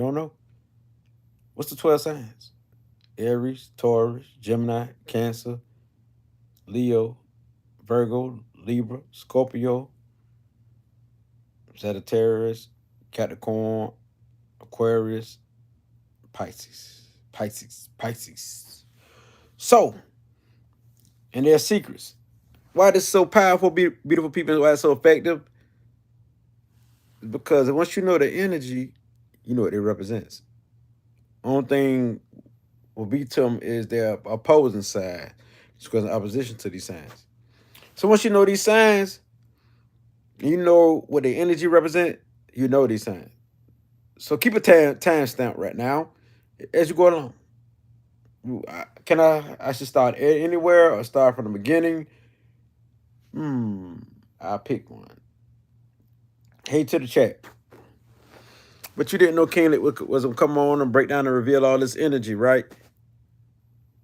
don't know? What's the 12 signs? Aries, Taurus, Gemini, Cancer, Leo, Virgo, Libra, Scorpio, Sagittarius, Capricorn, Aquarius, Pisces. Pisces. So, and their secrets. Why this so powerful, beautiful people, why it's so effective? Because once you know the energy, you know what it represents. Only thing will be to them is their opposing side. It's because in opposition to these signs. So once you know these signs, you know what the energy represent, you know these signs. So keep a time stamp right now as you go along. I should start anywhere or start from the beginning? Hmm. I'll pick one. Hey to the chat. But you didn't know King was gonna come on and break down and reveal all this energy, right?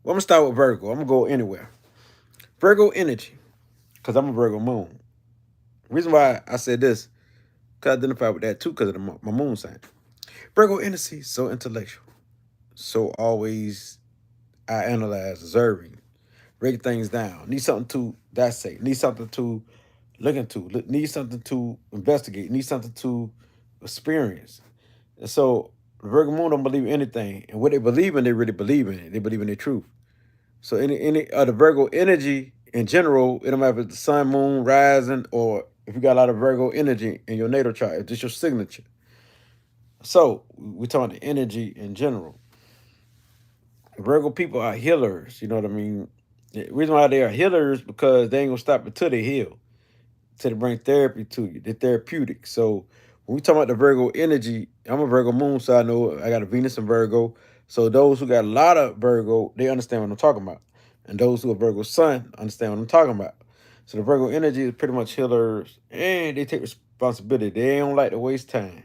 Well, I'm gonna start with Virgo. I'm gonna go anywhere. Virgo energy, because I'm a Virgo moon. Reason why I said this, because I identify with that too, because of my moon sign. Virgo energy, so intellectual. So always I analyze, observing, break things down. Need something to dissect. Need something to look into. Need something to investigate. Need something to experience. And so the Virgo moon don't believe in anything. And what they believe in, they really believe in it. They believe in the truth. So any the Virgo energy in general, it don't matter if it's the sun, moon, rising, or if you got a lot of Virgo energy in your natal chart, if it's your signature. So we're talking about the energy in general. Virgo people are healers. You know what I mean? The reason why they are healers because they ain't gonna stop until they heal, till they bring therapy to you. They're therapeutic. So when we talk about the Virgo energy, I'm a Virgo moon, so I know I got a Venus in Virgo. So those who got a lot of Virgo, they understand what I'm talking about. And those who are Virgo sun understand what I'm talking about. So the Virgo energy is pretty much healers and they take responsibility. They don't like to waste time.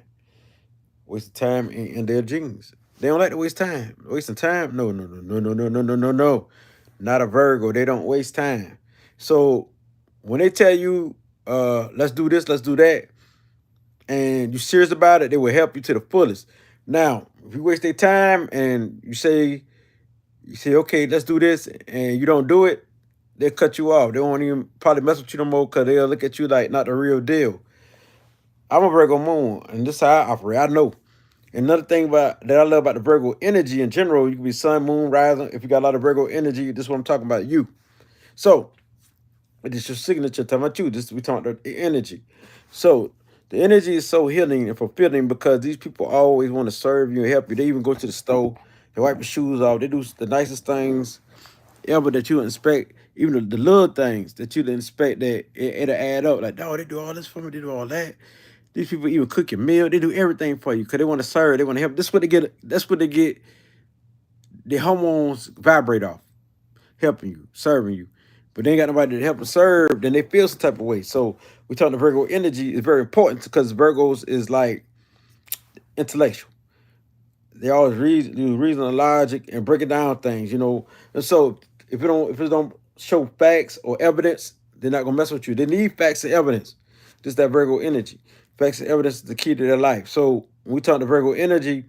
Waste time in their genes. They don't like to waste time. Wasting time? No, no, no, no, no, no, no, no, no, no. Not a Virgo. They don't waste time. So when they tell you, let's do this, let's do that, and you're serious about it, they will help you to the fullest. Now, if you waste their time and you say, okay, let's do this, and you don't do it, they'll cut you off. They won't even probably mess with you no more because they'll look at you like not the real deal. I'm a Virgo moon, and this is how I operate. I know. Another thing about that I love about the Virgo energy in general, you can be sun, moon, rising. If you got a lot of Virgo energy, this is what I'm talking about. You. So it's your signature talking about you. This we talking about the energy. So the energy is so healing and fulfilling because these people always want to serve you and help you. They even go to the store, they wipe your shoes off, they do the nicest things ever that you would expect, even the little things that you'd expect that it'll add up. Like, oh, they do all this for me, they do all that. These people even cook your meal, they do everything for you because they want to serve, they want to help. This is what they get. That's what they get. The hormones vibrate off, helping you, serving you. But they ain't got nobody to help them serve, then they feel some type of way. So we talking the Virgo energy is very important because Virgos is like intellectual. They always use reason and logic and breaking down things, you know. And so if it don't show facts or evidence, they're not gonna mess with you. They need facts and evidence. Just that Virgo energy. Facts and evidence is the key to their life. So when we talk to Virgo energy,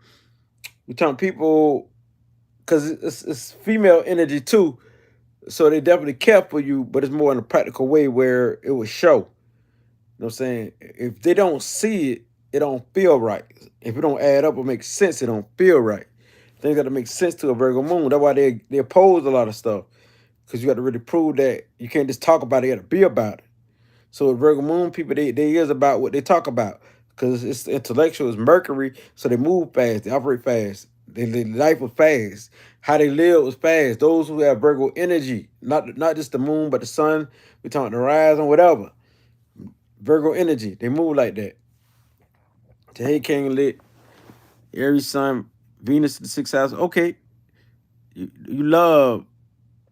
we talk people because it's female energy too. So they definitely care for you, but it's more in a practical way where it will show. You know what I'm saying? If they don't see it, it don't feel right. If it don't add up or make sense, it don't feel right. Things got to make sense to a Virgo moon. That's why they oppose a lot of stuff. Because you got to really prove that you can't just talk about it, you got to be about it. So with Virgo moon people, they is about what they talk about. Because it's intellectual, it's Mercury, so they move fast, they operate fast. Their life was fast. How they live was fast. Those who have Virgo energy, not just the moon, but the sun, we talking the rise and whatever. Virgo energy, they move like that. To hey King lit, Aries Sun, Venus in the sixth house. Okay, you love,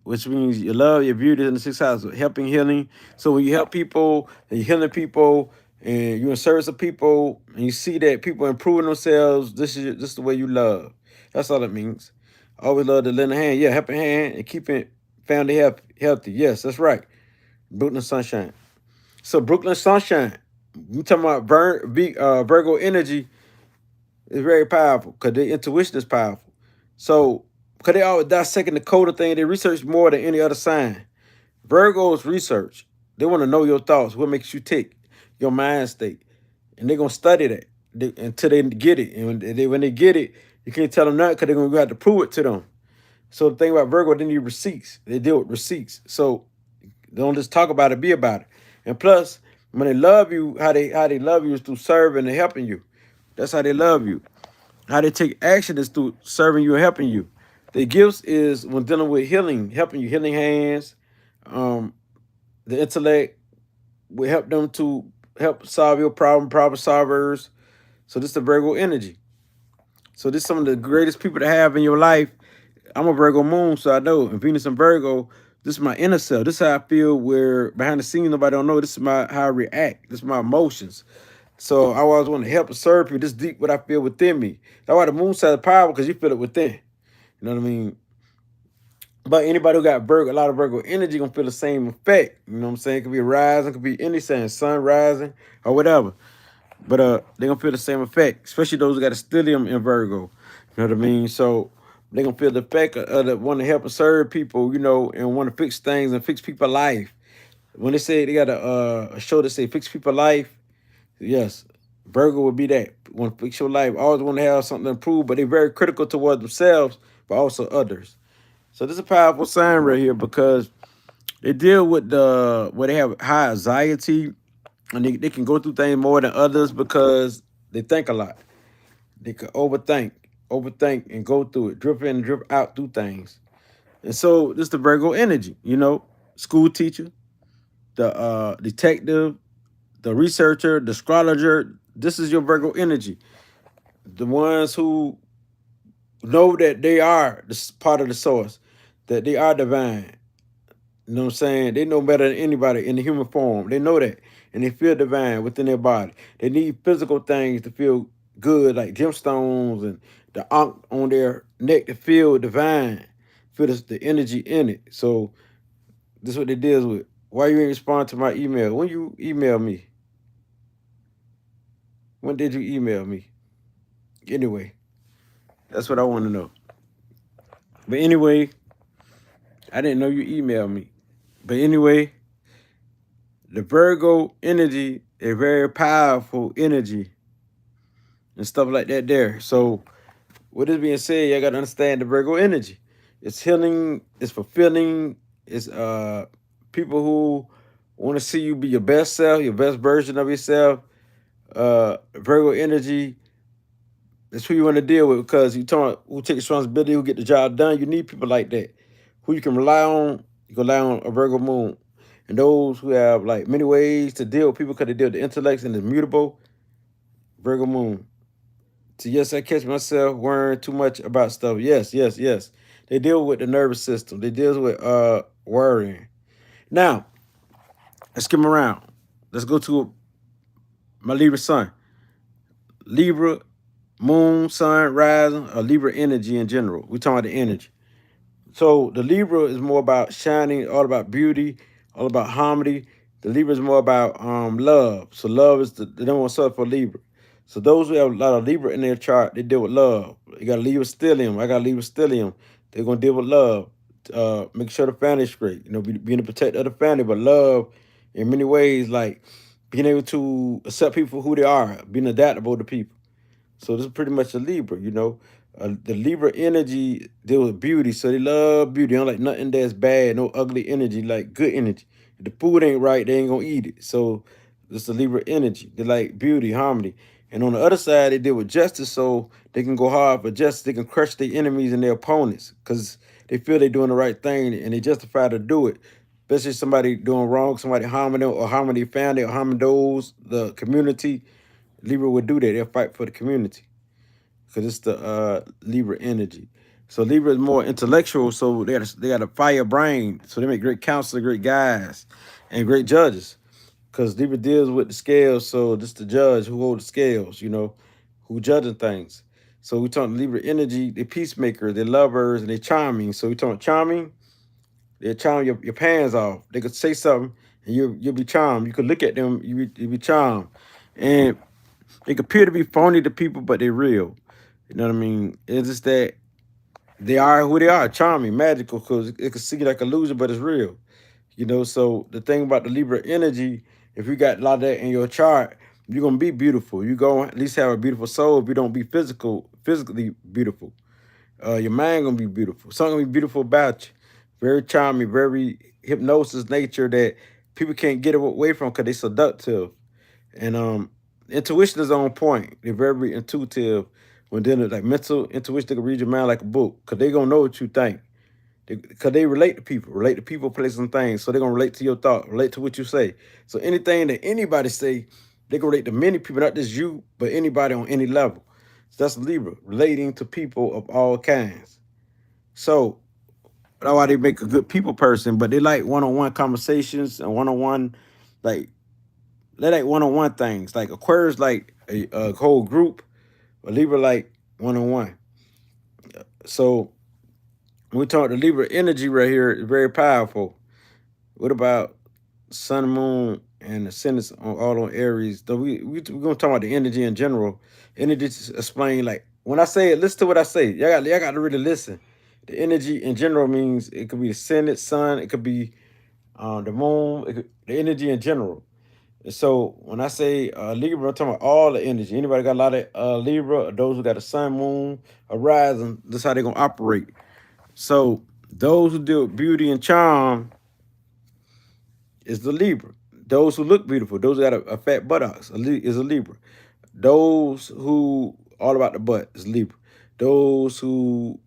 which means you love your beauty in the sixth house, helping, healing. So when you help people and you're healing people and you're in service of people and you see that people improving themselves, this is the way you love. That's all it means. I always love to lend a hand. Yeah, helping hand and keeping family healthy. Yes, that's right. Brooklyn Sunshine. So Brooklyn Sunshine, we talking about Virgo energy. It's very powerful because their intuition is powerful. So, because they always dissecting the code of thing, they research more than any other sign. Virgos research. They want to know your thoughts, what makes you tick, your mind state. And they're going to study that until they get it. And when they get it, you can't tell them nothing because they're going to have to prove it to them. So the thing about Virgo, they need receipts. They deal with receipts. So they don't just talk about it, be about it. And plus, when they love you, how they love you is through serving and helping you. That's how they love you. How they take action is through serving you and helping you. The gifts is when dealing with healing, helping you, healing hands. Um, the intellect will help them to help solve your problem solvers. So this is the Virgo energy. So this is some of the greatest people to have in your life. I'm a Virgo moon, so I know. And Venus and Virgo, this is my inner self. This is how I feel where behind the scenes, nobody don't know. This is how I react. This is my emotions. So I always want to help and serve people. This deep what I feel within me. That's why the moon side is powerful, because you feel it within. You know what I mean? But anybody who got Virgo, a lot of Virgo energy gonna feel the same effect. You know what I'm saying? It could be rising, it could be any sign, sun rising, or whatever. But they're gonna feel the same effect, especially those who got a stellium in Virgo. You know what I mean? So they're gonna feel the effect of the want to help and serve people, and want to fix things and fix people's life. When they say they got a show that say fix people's life, yes, Virgo would be that. Want to fix your life, always want to have something to improve, but they're very critical towards themselves, but also others. So this is a powerful sign right here because they deal with where they have high anxiety, and they can go through things more than others because they think a lot. They can overthink and go through it, drip in and drip out through things. And so this is the Virgo energy, school teacher, the detective, the researcher, the astrologer. This is your Virgo energy. The ones who know that they are this part of the source, that they are divine. You know what I'm saying? They know better than anybody in the human form. They know that. And they feel divine within their body. They need physical things to feel good, like gemstones and the ankh on their neck to feel divine, feel the energy in it. So this is what they deals with. Why you ain't respond to my email? When you email me? When did you email me? Anyway, that's what I want to know. But anyway, I didn't know you emailed me. But anyway, the Virgo energy, a very powerful energy and stuff like that there. So with this being said, you got to understand the Virgo energy. It's healing, it's fulfilling, it's people who want to see you be your best self, your best version of yourself. Virgo energy is who you want to deal with, because you talking about who take responsibility, who get the job done. You need people like that who you can rely on. You can rely on a Virgo moon. And those who have like many ways to deal with people because they deal with the intellects and is mutable, Virgo moon. So yes, I catch myself worrying too much about stuff. Yes, yes, yes. They deal with the nervous system. They deal with worrying. Now, let's skim around. Let's go to my Libra sun. Libra, moon, sun, rising, or Libra energy in general. We're talking about the energy. So the Libra is more about shining, all about beauty, all about harmony. The Libra is more about love. So love is the number one subject for Libra. So those who have a lot of Libra in their chart, they deal with love. You got Libra stellium. I got Libra stellium. They're gonna deal with love. Make sure the family's straight. Being a protector of the family, but love in many ways, like being able to accept people for who they are, being adaptable to people. So this is pretty much a Libra. The Libra energy deal with beauty, so they love beauty. They don't like nothing that's bad, no ugly energy, like good energy. If the food ain't right, they ain't gonna eat it. So this is the Libra energy. They like beauty, harmony. And on the other side, they deal with justice, so they can go hard for justice. They can crush their enemies and their opponents because they feel they're doing the right thing and they justify to do it. Especially somebody doing wrong, somebody harming them or harming their family or harming the community. Libra would do that. They'll fight for the community because it's the Libra energy. So Libra is more intellectual, so they got a fire brain. So they make great counselors, great guys, and great judges. Because Libra deals with the scales, so this the judge who holds the scales, who judging things. So we talking Libra energy, they peacemakers, they lovers, and they charming. So we talking charming, they charm your pants off. They could say something and you'll be charmed. You could look at them, you be charmed. And they could appear to be phony to people, but they're real. You know what I mean? It's just that they are who they are, charming, magical, because it can seem like illusion, but it's real. You know, so the thing about the Libra energy, if you got a lot of that in your chart, you're gonna be beautiful. You gonna at least have a beautiful soul if you don't be physically beautiful. Your mind gonna be beautiful. Something gonna be beautiful about you. Very charming, very hypnosis nature that people can't get away from because they seductive. And intuition is on point. They're very intuitive when dealing with like mental intuition. They can read your mind like a book because they gonna know what you think. Because they relate to people, places, and things. So they're gonna relate to your thought, relate to what you say. So anything that anybody say, they can relate to many people, not just you, but anybody on any level. So that's Libra, relating to people of all kinds. So that's why they make a good people person, but they like one-on-one conversations and one-on-one, like they like one-on-one things. Like Aquarius like a whole group, but Libra like one-on-one. So when we talk the Libra energy right here is very powerful. What about Sun, Moon, and Ascendants on all on Aries? Though we're gonna talk about the energy in general. Energy to explain like when I say it, listen to what I say. Y'all got to really listen. The energy in general means it could be the Ascendant, Sun, it could be the Moon, the energy in general. And so when I say Libra, I'm talking about all the energy. Anybody got a lot of Libra, or those who got a Sun, Moon, a rising, that's how they're gonna operate. So those who deal with beauty and charm is the Libra. Those who look beautiful, those who got a fat buttocks is a Libra. Those who all about the butt is Libra. Those who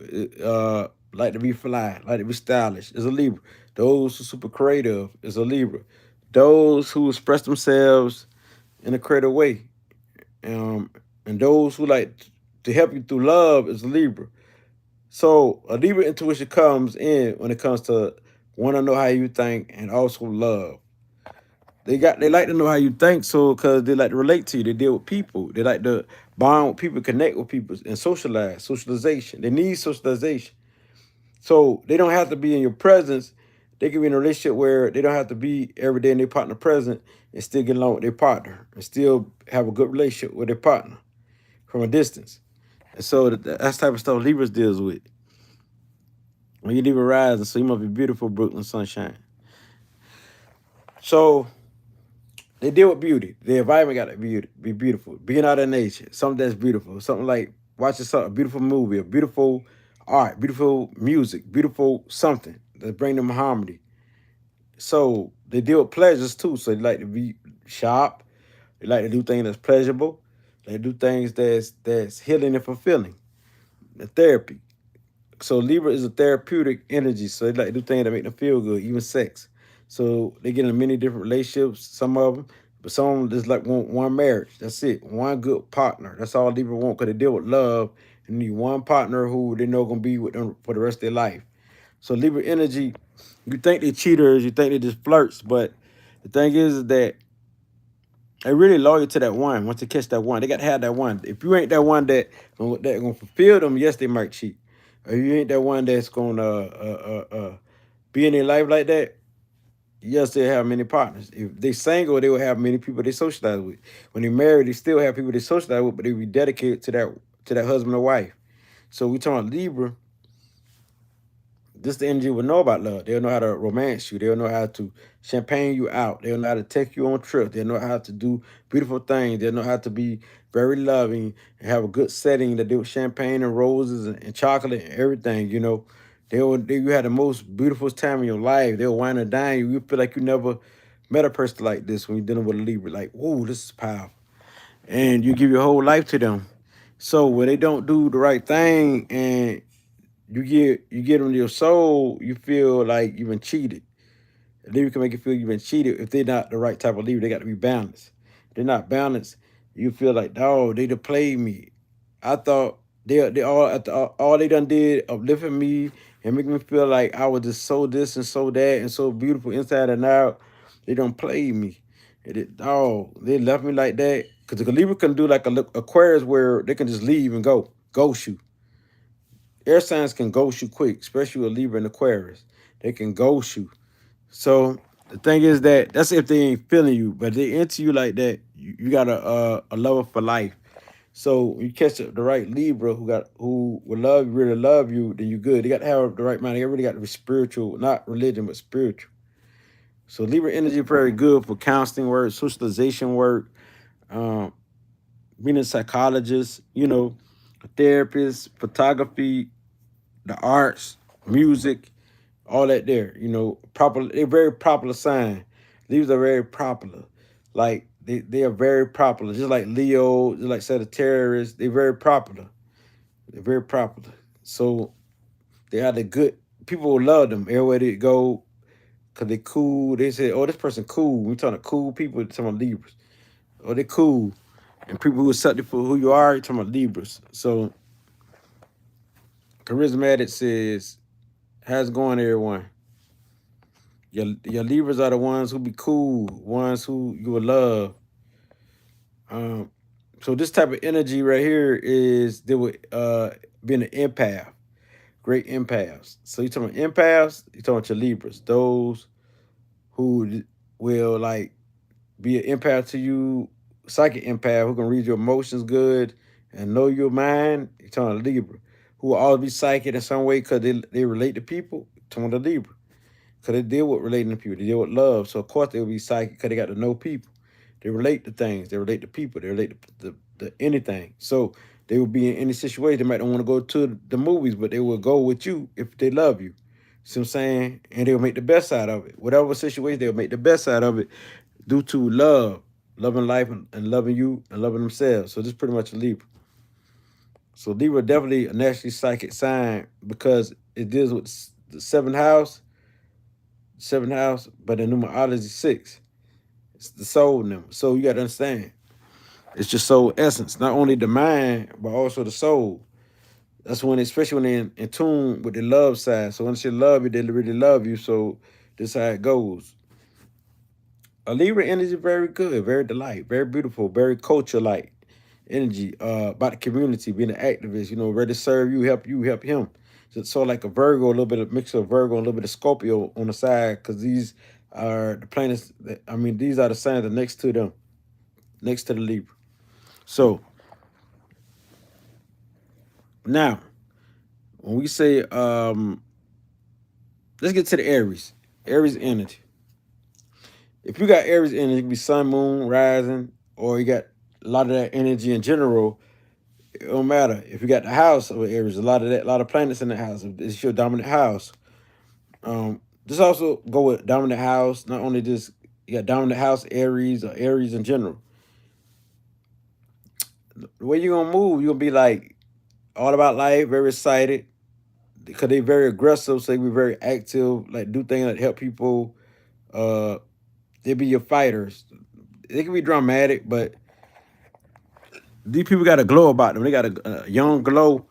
like to be fly, like to be stylish is a Libra. Those who super creative is a Libra. Those who express themselves in a creative way, um, and those who like to help you through love is a Libra. So a Libra intuition comes in when it comes to want to know how you think and also love. They like to know how you think, so because they like to relate to you. They deal with people. They like to bond with people, connect with people, and socialization. They need socialization. So they don't have to be in your presence. They can be in a relationship where they don't have to be every day in their partner present and still get along with their partner and still have a good relationship with their partner from a distance. And so that's the type of stuff Libras deals with. When you Libra rising, so you must be beautiful, Brooklyn sunshine. So they deal with beauty. The environment got to be beautiful. Being out in nature, something that's beautiful. Something like watching a beautiful movie, a beautiful art, beautiful music, beautiful something that bring them harmony. So they deal with pleasures too. So they like to be sharp. They like to do things that's pleasurable. They do things that's healing and fulfilling. The therapy. So Libra is a therapeutic energy. So they like to do things that make them feel good, even sex. So they get in many different relationships, some of them, but some of them just like want one marriage. That's it. One good partner. That's all Libra want because they deal with love and need one partner who they know gonna be with them for the rest of their life. So Libra energy, you think they cheaters, you think they just flirts, but the thing is that they really loyal to that one. Once they catch that one, they got to have that one. If you ain't that one that gonna fulfill them, yes, they might cheat. If you ain't that one that's gonna be in their life like that, yes, they have many partners. If they single, they will have many people they socialize with. When they married, they still have people they socialize with, but they be dedicated to that husband or wife. So we talking about Libra. This the energy will know about love. They'll know how to romance you. They'll know how to champagne you out. They'll know how to take you on trips. They'll know how to do beautiful things. They'll know how to be very loving and have a good setting to do with champagne and roses and chocolate and everything, you know. You had the most beautiful time in your life. They'll wine and dine you. You feel like you never met a person like this when you're dealing with a Libra. Like, whoa, this is powerful. And you give your whole life to them. So when they don't do the right thing and you get them your soul, you feel like you've been cheated. A Libra can make you feel you've been cheated if they're not the right type of Libra. They got to be balanced. If they're not balanced, you feel like, oh, they done played me. I thought all they done did uplifting me and make me feel like I was just so this and so that and so beautiful inside and out. They done played me. They left me like that. Because the Libra can do like a Aquarius where they can just leave and ghost you. Air signs can ghost you quick, especially a Libra and Aquarius. They can ghost you. So the thing is that's if they ain't feeling you, but they into you like that. You got a lover for life. So when you catch the right Libra who will love you, really love you, then you good. They got to have the right mind. They really got to be spiritual, not religion, but spiritual. So Libra energy is very good for counseling work, socialization work, um, being a psychologist, a therapist, photography, the arts, music, all that there. Proper. They're very popular sign. Libras are very popular. Like they are very popular. Just like Leo, just like Sagittarius, they're very popular. They're very popular. So they are the good people will love them everywhere they go because they cool. They say, "Oh, this person cool." We talking to cool people. Talking about Libras. Oh, they cool. And people who accept for who you are, you're talking about Libras. So charismatic says, "How's it going, everyone?" Your Libras are the ones who be cool, ones who you will love. Um, so this type of energy right here is they would being an empath, great empaths. So you talking about empaths, you talking about your Libras, those who will like be an empath to you, psychic empath who can read your emotions good and know your mind. You talking about Libra, who will always be psychic in some way because they relate to people. You talking about the Libra. Because they deal with relating to people. They deal with love. So, of course, they'll be psychic because they got to know people. They relate to things. They relate to people. They relate to anything. So, they will be in any situation. They might not want to go to the movies, but they will go with you if they love you. See what I'm saying? And they'll make the best out of it. Whatever situation, they'll make the best out of it due to love, loving life and loving you and loving themselves. So, this is pretty much a Libra. So, Libra definitely a naturally psychic sign because it deals with the seventh house, but the numerology is 6. It's the soul number. So you got to understand, it's your soul essence, not only the mind, but also the soul. That's when, especially when they're in tune with the love side. So once they love you, they really love you. So this is how it goes. A Libra energy is very good, very delight, very beautiful, very culture like energy. About the community, being an activist, ready to serve you, help him. So sort of like a Virgo, a little bit of mix of Virgo, and a little bit of Scorpio on the side, because these are the planets. These are the signs that are next to them, next to the Libra. So now, when we say, let's get to the Aries. Aries energy. If you got Aries energy, it can be Sun, Moon, Rising, or you got a lot of that energy in general. It don't matter if you got the house of Aries. A lot of planets in the house. It's your dominant house. This also go with dominant house. Not only just you got dominant house Aries or Aries in general. The way you're gonna move, you're gonna be like all about life, very excited because they very aggressive. So they be very active, like do things that help people. Uh, they be your fighters. They can be dramatic, but these people got a glow about them. They got a young glow,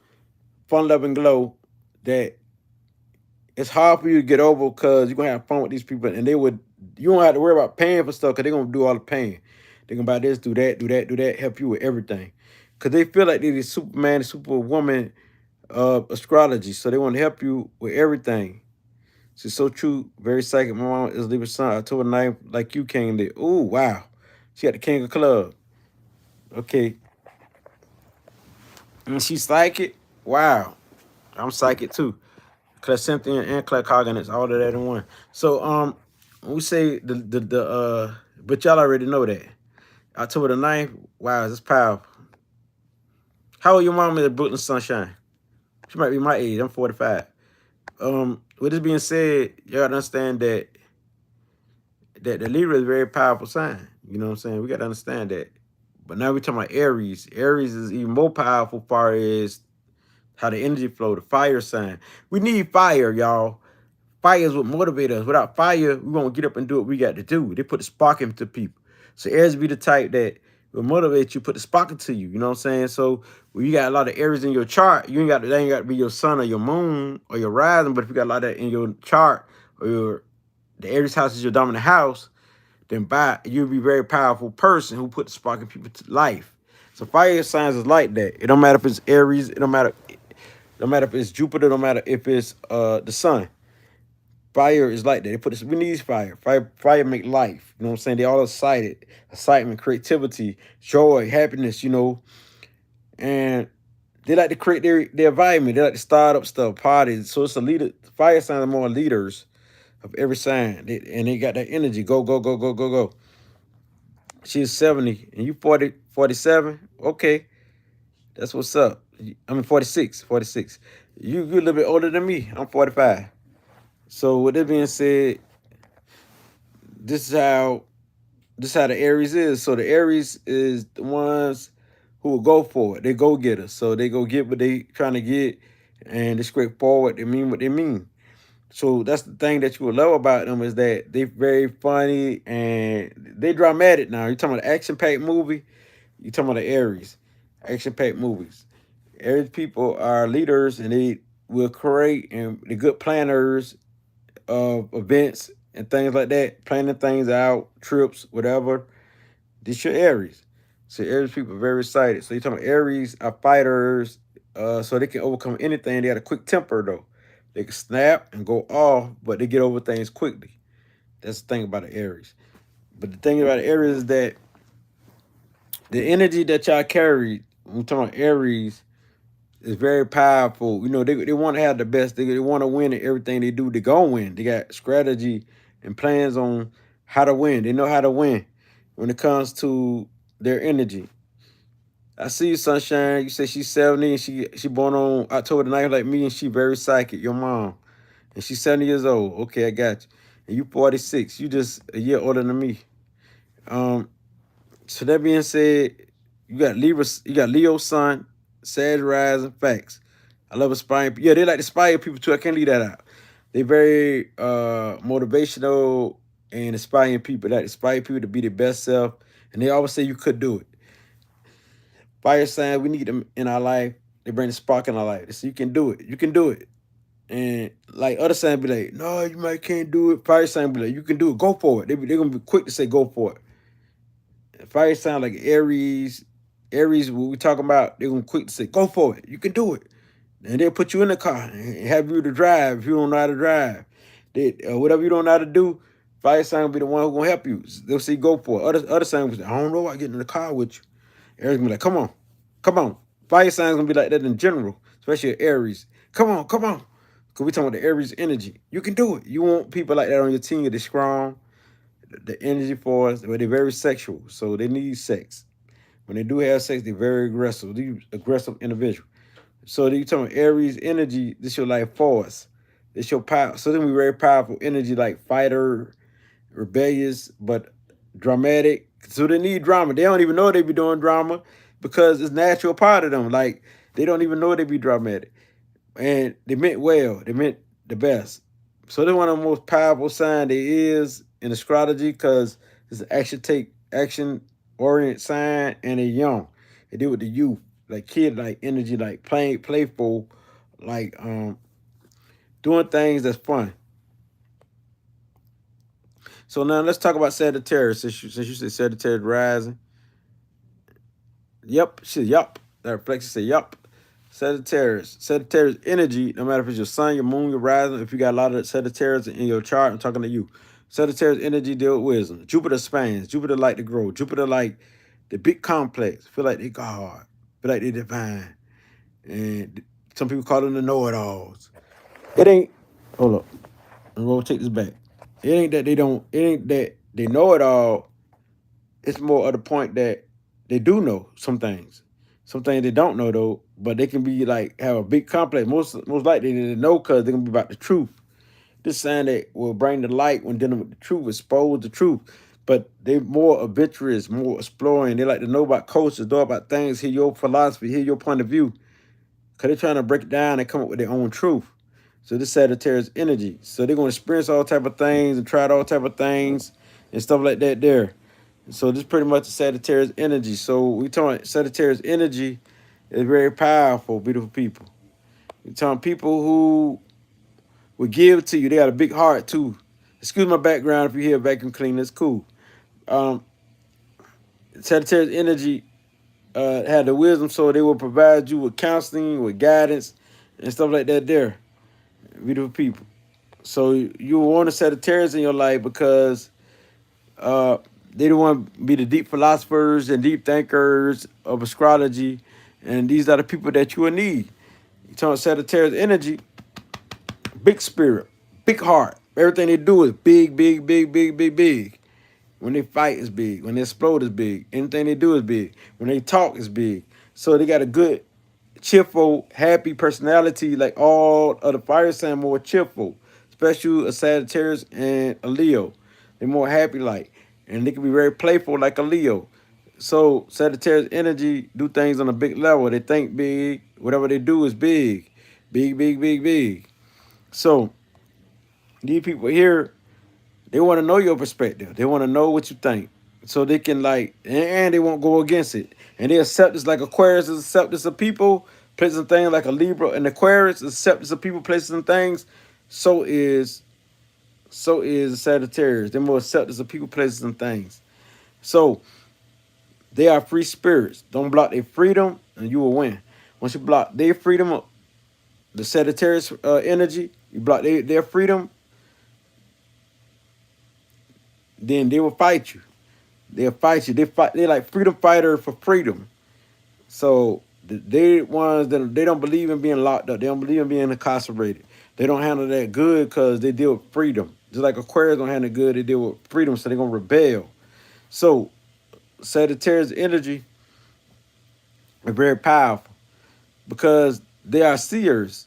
fun loving glow that it's hard for you to get over because you're gonna have fun with these people, and you don't have to worry about paying for stuff because they're gonna do all the paying. They're gonna buy this, do that, do that, do that, help you with everything. Cause they feel like they're the Superman, Superwoman of astrology. So they want to help you with everything. It's so true, very psychic. My mom is Libra Sun, October 9th, like you came there. Ooh, wow. She got the King of Club. Okay. And she's psychic. Wow. I'm psychic too. Clairsynthian and claircognizance, all of that in one. So we say but y'all already know that. October the 9th, wow, that's powerful. How old your mom is at Brooklyn Sunshine? She might be my age. I'm 45. With this being said, you gotta understand that the Libra is a very powerful sign. You know what I'm saying? We gotta understand that. But now we're talking about Aries. Aries is even more powerful as far as how the energy flow, the fire sign. We need fire, y'all. Fire is what motivates us. Without fire, we won't get up and do what we got to do. They put the spark into people. So Aries be the type that will motivate you, put the spark into you. You know what I'm saying? So when you got a lot of Aries in your chart, they ain't got to be your sun or your moon or your rising. But if you got a lot of that in your chart or the Aries house is your dominant house, then you'll be a very powerful person who put the spark in people to life. So fire signs is like that. It don't matter if it's Aries. It don't matter. No matter if it's Jupiter. No matter if it's the sun. Fire is like that. They put this. We need fire. Fire make life. You know what I'm saying? They all excited. Excitement, creativity, joy, happiness. and they like to create their environment. They like to start up stuff, parties. So it's a leader. Fire signs are more leaders of every sign, and they got that energy. Go, go, go, go, go, go. She's 70, and you 40, 47. Okay, that's what's up. I mean, 46, 46. You a little bit older than me. I'm 45. So with that being said, this is how this is how the Aries is. So the Aries is the ones who will go for it. They go getters. So they go get what they trying to get, and they're straightforward. They mean what they mean. So that's the thing that you will love about them is that they very funny and they dramatic. Now you're talking about an action-packed movie. You're talking about the Aries, action-packed movies. Aries people are leaders and they will create and the good planners of events and things like that, planning things out, trips, whatever. This your Aries. So Aries people are very excited. So you're talking about Aries are fighters, so they can overcome anything. They got a quick temper though. They can snap and go off, but they get over things quickly. That's the thing about the Aries. But the thing about the Aries is that the energy that y'all carry, when we're talking about Aries, is very powerful. You know, they want to have the best. They want to win in everything they do. They go win. They got strategy and plans on how to win. They know how to win when it comes to their energy. I see you, Sunshine. You say she's 70 and she born on October the 9th like me and she very psychic, your mom. And she's 70 years old. Okay, I got you. And you 46. You just a year older than me. Um, so that being said, you got Leo Sun, Sag Rising, facts. I love inspiring. Yeah, they like to inspire people too. I can't leave that out. They very motivational and inspiring people. They like to inspire people to be their best self. And they always say you could do it. Fire sign, we need them in our life. They bring the spark in our life. They say you can do it. You can do it. And like other signs be like, no, you might can't do it. Fire sign be like, you can do it. Go for it. They're gonna be quick to say go for it. Fire sign like Aries, what we talking about, they're gonna quick to say, go for it. You can do it. And they'll put you in the car and have you to drive if you don't know how to drive. Whatever you don't know how to do, fire sign will be the one who gonna help you. They'll say go for it. Other signs will say, I don't know, I get in the car with you. Aries gonna be like, come on, come on. Fire signs gonna be like that in general, especially Aries. Come on, come on. Cause we talking about the Aries energy. You can do it. You want people like that on your team. They're strong. The energy for us, but they're very sexual, so they need sex. When they do have sex, they're very aggressive. These aggressive individual. So you talking about Aries energy, this your life force. This your power. So then we very powerful energy like fighter, rebellious, but dramatic. So they need drama. They don't even know they be doing drama because it's natural part of them. Like they don't even know they be dramatic. And they meant well. They meant the best. So they're one of the most powerful sign there is in astrology because it's an action oriented sign and they're young. They deal with the youth, like kid like energy, like playing playful, like doing things that's fun. So now let's talk about Sagittarius since you said Sagittarius rising. Yep, shit, yup. That reflection say yup. Sagittarius energy, no matter if it's your sun, your moon, your rising, if you got a lot of Sagittarius in your chart, I'm talking to you. Sagittarius energy deal with wisdom. Jupiter spans. Jupiter like to grow. Jupiter like the big complex. Feel like they God. Feel like they divine. And some people call them the know-it-alls. It ain't, hold up. I'm gonna take this back. It ain't that they know it all. It's more of the point that they do know some things. Some things they don't know though, but they can be like have a big complex. Most likely they know because they're gonna be about the truth. This sign that will bring the light when dealing with the truth, expose the truth. But they more adventurous, more exploring. They like to know about cultures, know about things, hear your philosophy, hear your point of view. Because they're trying to break it down and come up with their own truth. So this Sagittarius energy. So they're going to experience all type of things and try all type of things and stuff like that there. So this is pretty much the Sagittarius energy. So we talking Sagittarius energy is very powerful, beautiful people. We talking people who will give to you. They got a big heart too. Excuse my background if you hear vacuum cleaner. It's cool. Um, Sagittarius energy had the wisdom, so they will provide you with counseling, with guidance, and stuff like that there. Beautiful people. So you want a Sagittarius in your life because uh, they don't want to be the deep philosophers and deep thinkers of astrology And these are the people that you will need. You talk Sagittarius energy, big spirit, big heart. Everything they do is big, big, big, big, big, big. When they fight is big. When they explode is big. Anything they do is big. When they talk is big. So they got a good, cheerful, happy personality. Like all of the fire sign more cheerful. Especially a Sagittarius and a Leo. They're more happy like. And they can be very playful like a Leo. So Sagittarius energy do things on a big level. They think big. Whatever they do is big. Big, big, big, big. So these people here, they want to know your perspective. They want to know what you think. So they can like, and they won't go against it. And they accept this like Aquarius is acceptance of people, places and things like a Libra and Aquarius is acceptance of people, places and things. So is Sagittarius. They're more acceptance of people, places and things. So they are free spirits. Don't block their freedom and you will win. Once you block their freedom, the Sagittarius energy, you block their freedom, then they will fight you. They'll fight you. They're like freedom fighter for freedom. So they ones that they don't believe in being locked up. They don't believe in being incarcerated. They don't handle that good because they deal with freedom. Just like Aquarius don't handle it good, they deal with freedom, so they're gonna rebel. So Sagittarius energy are very powerful because they are seers.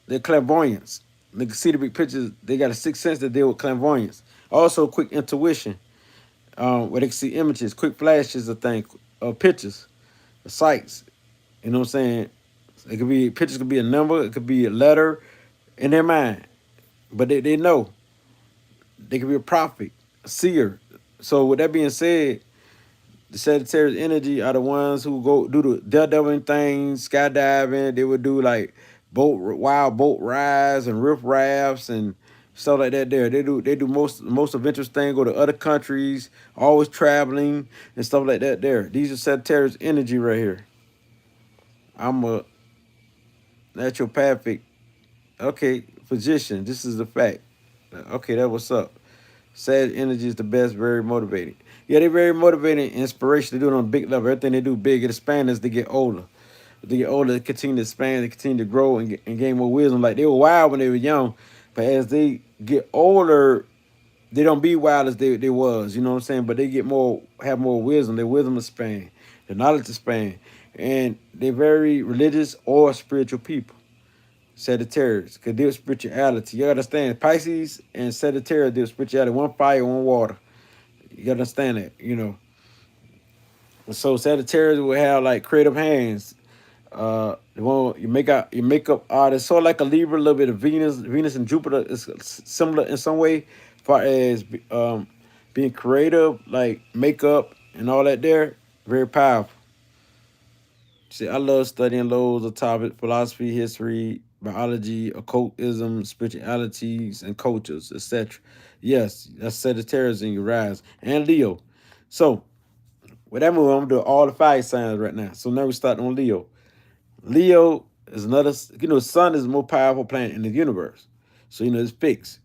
They're clairvoyants. They can see the big pictures. They got a sixth sense that deal with clairvoyance. Also, quick intuition, where they can see images, quick flashes of things, pictures, sights. You know what I'm saying? It could be pictures, could be a number, it could be a letter in their mind, but they know they could be a prophet, a seer. So with that being said, the Sagittarius energy are the ones who go do the daredeviling things, skydiving. They would do like wild boat rides and riff rafts and stuff like that. There, they do most adventurous things. Go to other countries, always traveling and stuff like that. There, these are Sagittarius energy right here. I'm a naturopathic. Okay, physician. This is the fact. Okay, that what's up. Sag energy is the best, very motivating. Yeah, they're very motivating, inspiration. They do it on a big level. Everything they do big. It expands as they get older. As they get older, they continue to expand, they continue to grow and gain more wisdom. Like they were wild when they were young, but as they get older, they don't be wild as they was. You know what I'm saying? But they get more, have more wisdom. Their wisdom expand, their knowledge expand, and they're very religious or spiritual people. Sagittarius could deal with spirituality. You understand? Pisces and Sagittarius deal with spirituality. One fire, one water. You gotta understand that, you know. So Sagittarius will have like creative hands. Your makeup artist, sort of like a Libra, a little bit of Venus and Jupiter is similar in some way, as far as being creative, like makeup and all that. There, very powerful. See, I love studying loads of topics: philosophy, history, biology, occultism, spiritualities, and cultures, etc. Yes, that's Sagittarius in your rise and Leo. So with that move, I'm gonna do all the fire signs right now. So now we start on Leo. Leo is another, sun is the most powerful planet in the universe. So, it's fixed.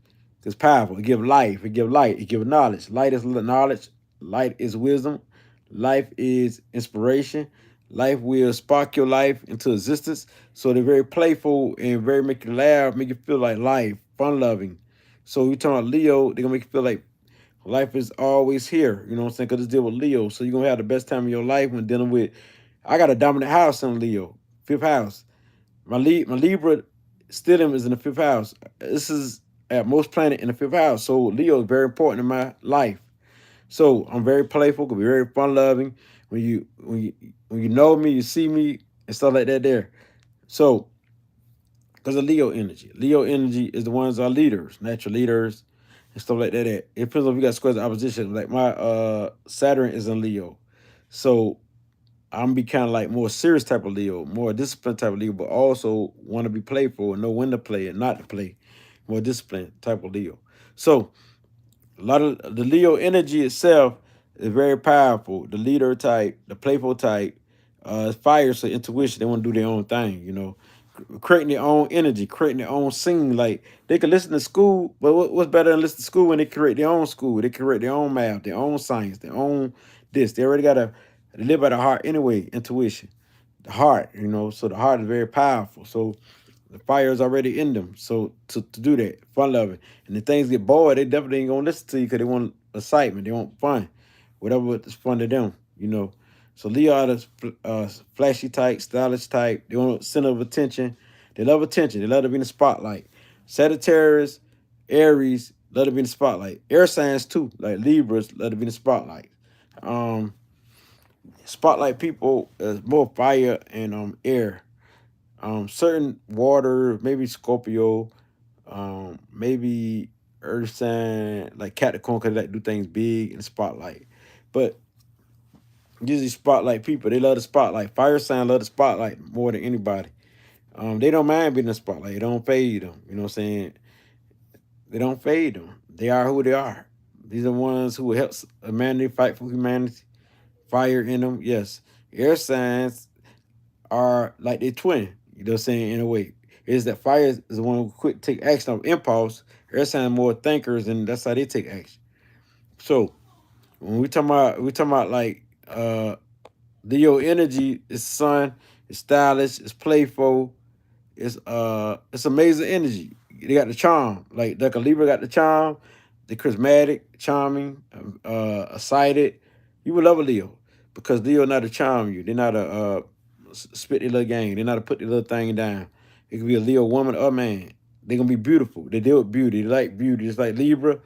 It's powerful. It gives life. It gives light. It gives knowledge. Light is knowledge. Light is wisdom. Life is inspiration. Life will spark your life into existence. So they're very playful and very make you laugh, make you feel like life, fun loving. So you talking about Leo, they're gonna make you feel like life is always here. You know what I'm saying? Because it's deal with Leo. So you're gonna have the best time of your life when dealing with. I got a dominant house in Leo, fifth house. My Libra stellium is in the fifth house. This is at most planet in the fifth house. So Leo is very important in my life. So I'm very playful, could be very fun loving. When you know me, you see me and stuff like that there. So because of Leo energy. Leo energy is the ones that are leaders, natural leaders, and stuff like that. It depends on if you got squares of opposition. Like my Saturn is in Leo. So I'm be kind of like more serious type of Leo, more disciplined type of Leo, but also want to be playful and know when to play and not to play. More disciplined type of Leo. So a lot of the Leo energy itself is very powerful. The leader type, the playful type, fire, so intuition. They want to do their own thing, creating their own energy, creating their own scene. Like they can listen to school, but what's better than listen to school when they create their own school? They create their own math, their own science, their own this. They already got to live by the heart anyway, intuition. the heart, you know. So the heart is very powerful. So the fire is already in them. So to do that, fun loving. And if things get bored, they definitely ain't gonna listen to you because they want excitement, they want fun, whatever is fun to them, you know. So Leo are the flashy type, stylish type. They want center of attention. They love attention. They love to be in the spotlight. Sagittarius, Aries, love to be in the spotlight. Air signs too, like Libras, love to be in the spotlight. Um, Spotlight people is more fire and air. Certain water, maybe Scorpio, maybe Earth sign like Capricorn, cause they like do things big in the spotlight. But usually spotlight people, they love the spotlight. Fire sign love the spotlight more than anybody. They don't mind being in the spotlight. It don't fade them. You know what I'm saying? They don't fade them. They are who they are. These are ones who help humanity fight for humanity. Fire in them, yes. Air signs are like their twin. You know what I'm saying? In a way, is that fire is the one who quick take action of impulse. Air signs more thinkers, and that's how they take action. So when we talking about like Leo energy is sun, it's stylish, it's playful, it's amazing energy. They got the charm, like a Libra got the charm, the charismatic, charming, excited. You would love a Leo because Leo not to charm you. They're not a spit their little game. They're not to put their little thing down. It could be a Leo woman or man. They're gonna be beautiful. They deal with beauty. They like beauty. It's like Libra.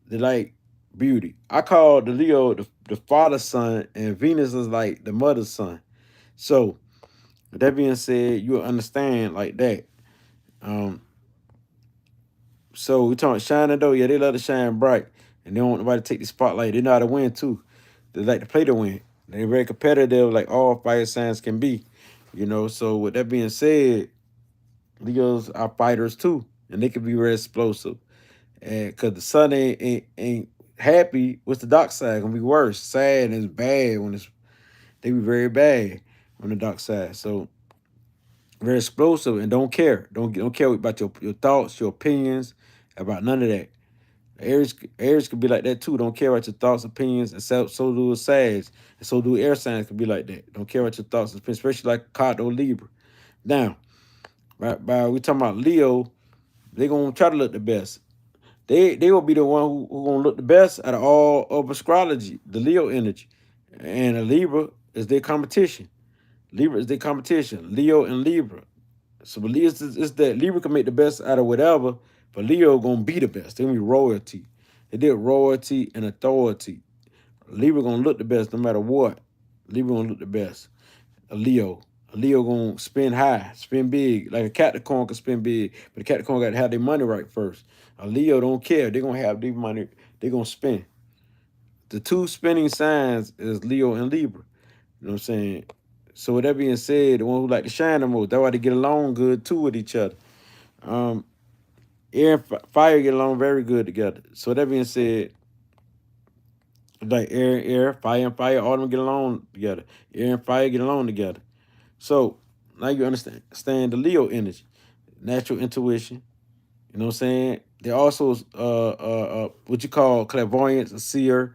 They like beauty. I call the Leo the father's son, and Venus is like the mother's son. So, with that being said, you'll understand like that. Um, so we talking shining though, yeah, they love to shine bright, and they don't want nobody to take the spotlight. They know how to win too. They like to play to win. They're very competitive, like all fire signs can be. You know. So with that being said, Leos are fighters too, and they can be very explosive. And because the sun ain't happy, what's the dark side gonna be worse? Sad and it's bad when it's they be very bad on the dark side. So very explosive and don't care. Don't care about your thoughts, your opinions, about none of that. Aries could be like that too. Don't care about your thoughts, opinions, and so do Sag. And so do air signs could be like that. Don't care about your thoughts, especially like Card or Libra. Now, by we talking about Leo, they gonna try to look the best. They will be the one who gonna look the best out of all of astrology, the Leo energy. And a Libra is their competition. Libra is their competition. Leo and Libra. So but Leo is that Libra can make the best out of whatever, but Leo gonna be the best. They're gonna be royalty. They did royalty and authority. Libra gonna look the best no matter what. Libra gonna look the best. A Leo. A Leo gonna spend high, spend big. Like a Capricorn can spend big, but a Capricorn gotta have their money right first. A Leo don't care. They're gonna have their money, they're gonna spend. The two spending signs is Leo and Libra. You know what I'm saying? So with that being said, the one who like to shine the most, that's why they get along good too with each other. Um, Air and fire get along very good together. So with that being said, like air and air, fire and fire, all of them get along together. Air and fire get along together. So now you understand the Leo energy, natural intuition. You know what I'm saying? They're also what you call clairvoyance, a seer,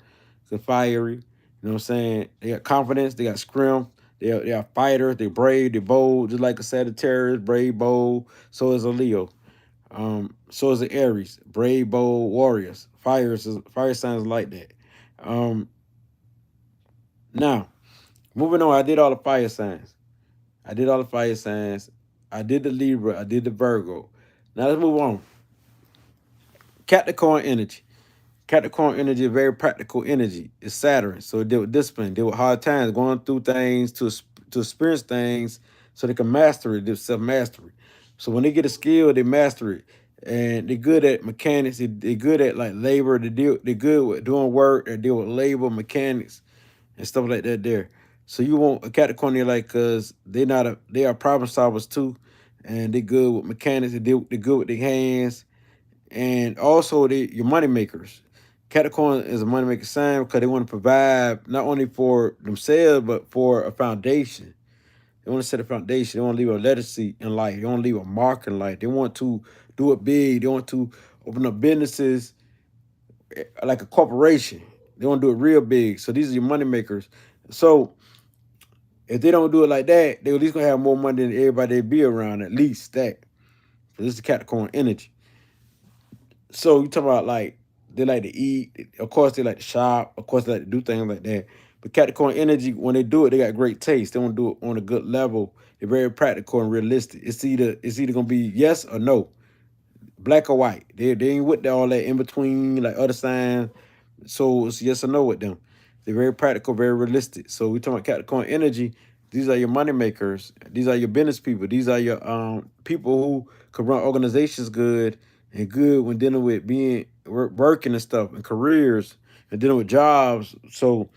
the fiery. You know what I'm saying? They got confidence, they got scrim, they are fighters, they brave, they bold, just like a Sagittarius, brave, bold. So is a Leo. So is the Aries, brave, bold warriors. Fire signs like that. Um, Now, moving on, I did all the fire signs. I did all the fire signs. I did the Libra. I did the Virgo. Now let's move on. Capricorn energy. Capricorn energy is very practical energy. It's Saturn, so it deal with discipline, deal with hard times, going through things to experience things, so they can master it. They self mastery. So when they get a skill, they master it, and they're good at mechanics. They're good at like labor. They're good with doing work. They deal with labor, mechanics, and stuff like that. There. So you want a Capricorn there, like, cause they are problem solvers too, and they're good with mechanics. They're good with their hands, and also your money makers. Capricorn is a money maker sign because they want to provide not only for themselves but for a foundation. They want to set a foundation. They want to leave a legacy in life. They want to leave a mark in life. They want to do it big. They want to open up businesses like a corporation. They want to do it real big. So these are your money makers. So If they don't do it like that, they at least gonna have more money than everybody they be around. At least that. So this is Capricorn energy. So you talk about like they like to eat. Of course they like to shop. Of course they like to do things like that. But Capricorn energy, when they do it, they got great taste. They want to do it on a good level. They're very practical and realistic. It's either gonna be yes or no, black or white. They ain't with all that in between like other signs. So it's yes or no with them. They're very practical, very realistic. So we talking about Capricorn energy. These are your money makers. These are your business people. These are your people who can run organizations good and good when dealing with being working and stuff and careers and dealing with jobs. So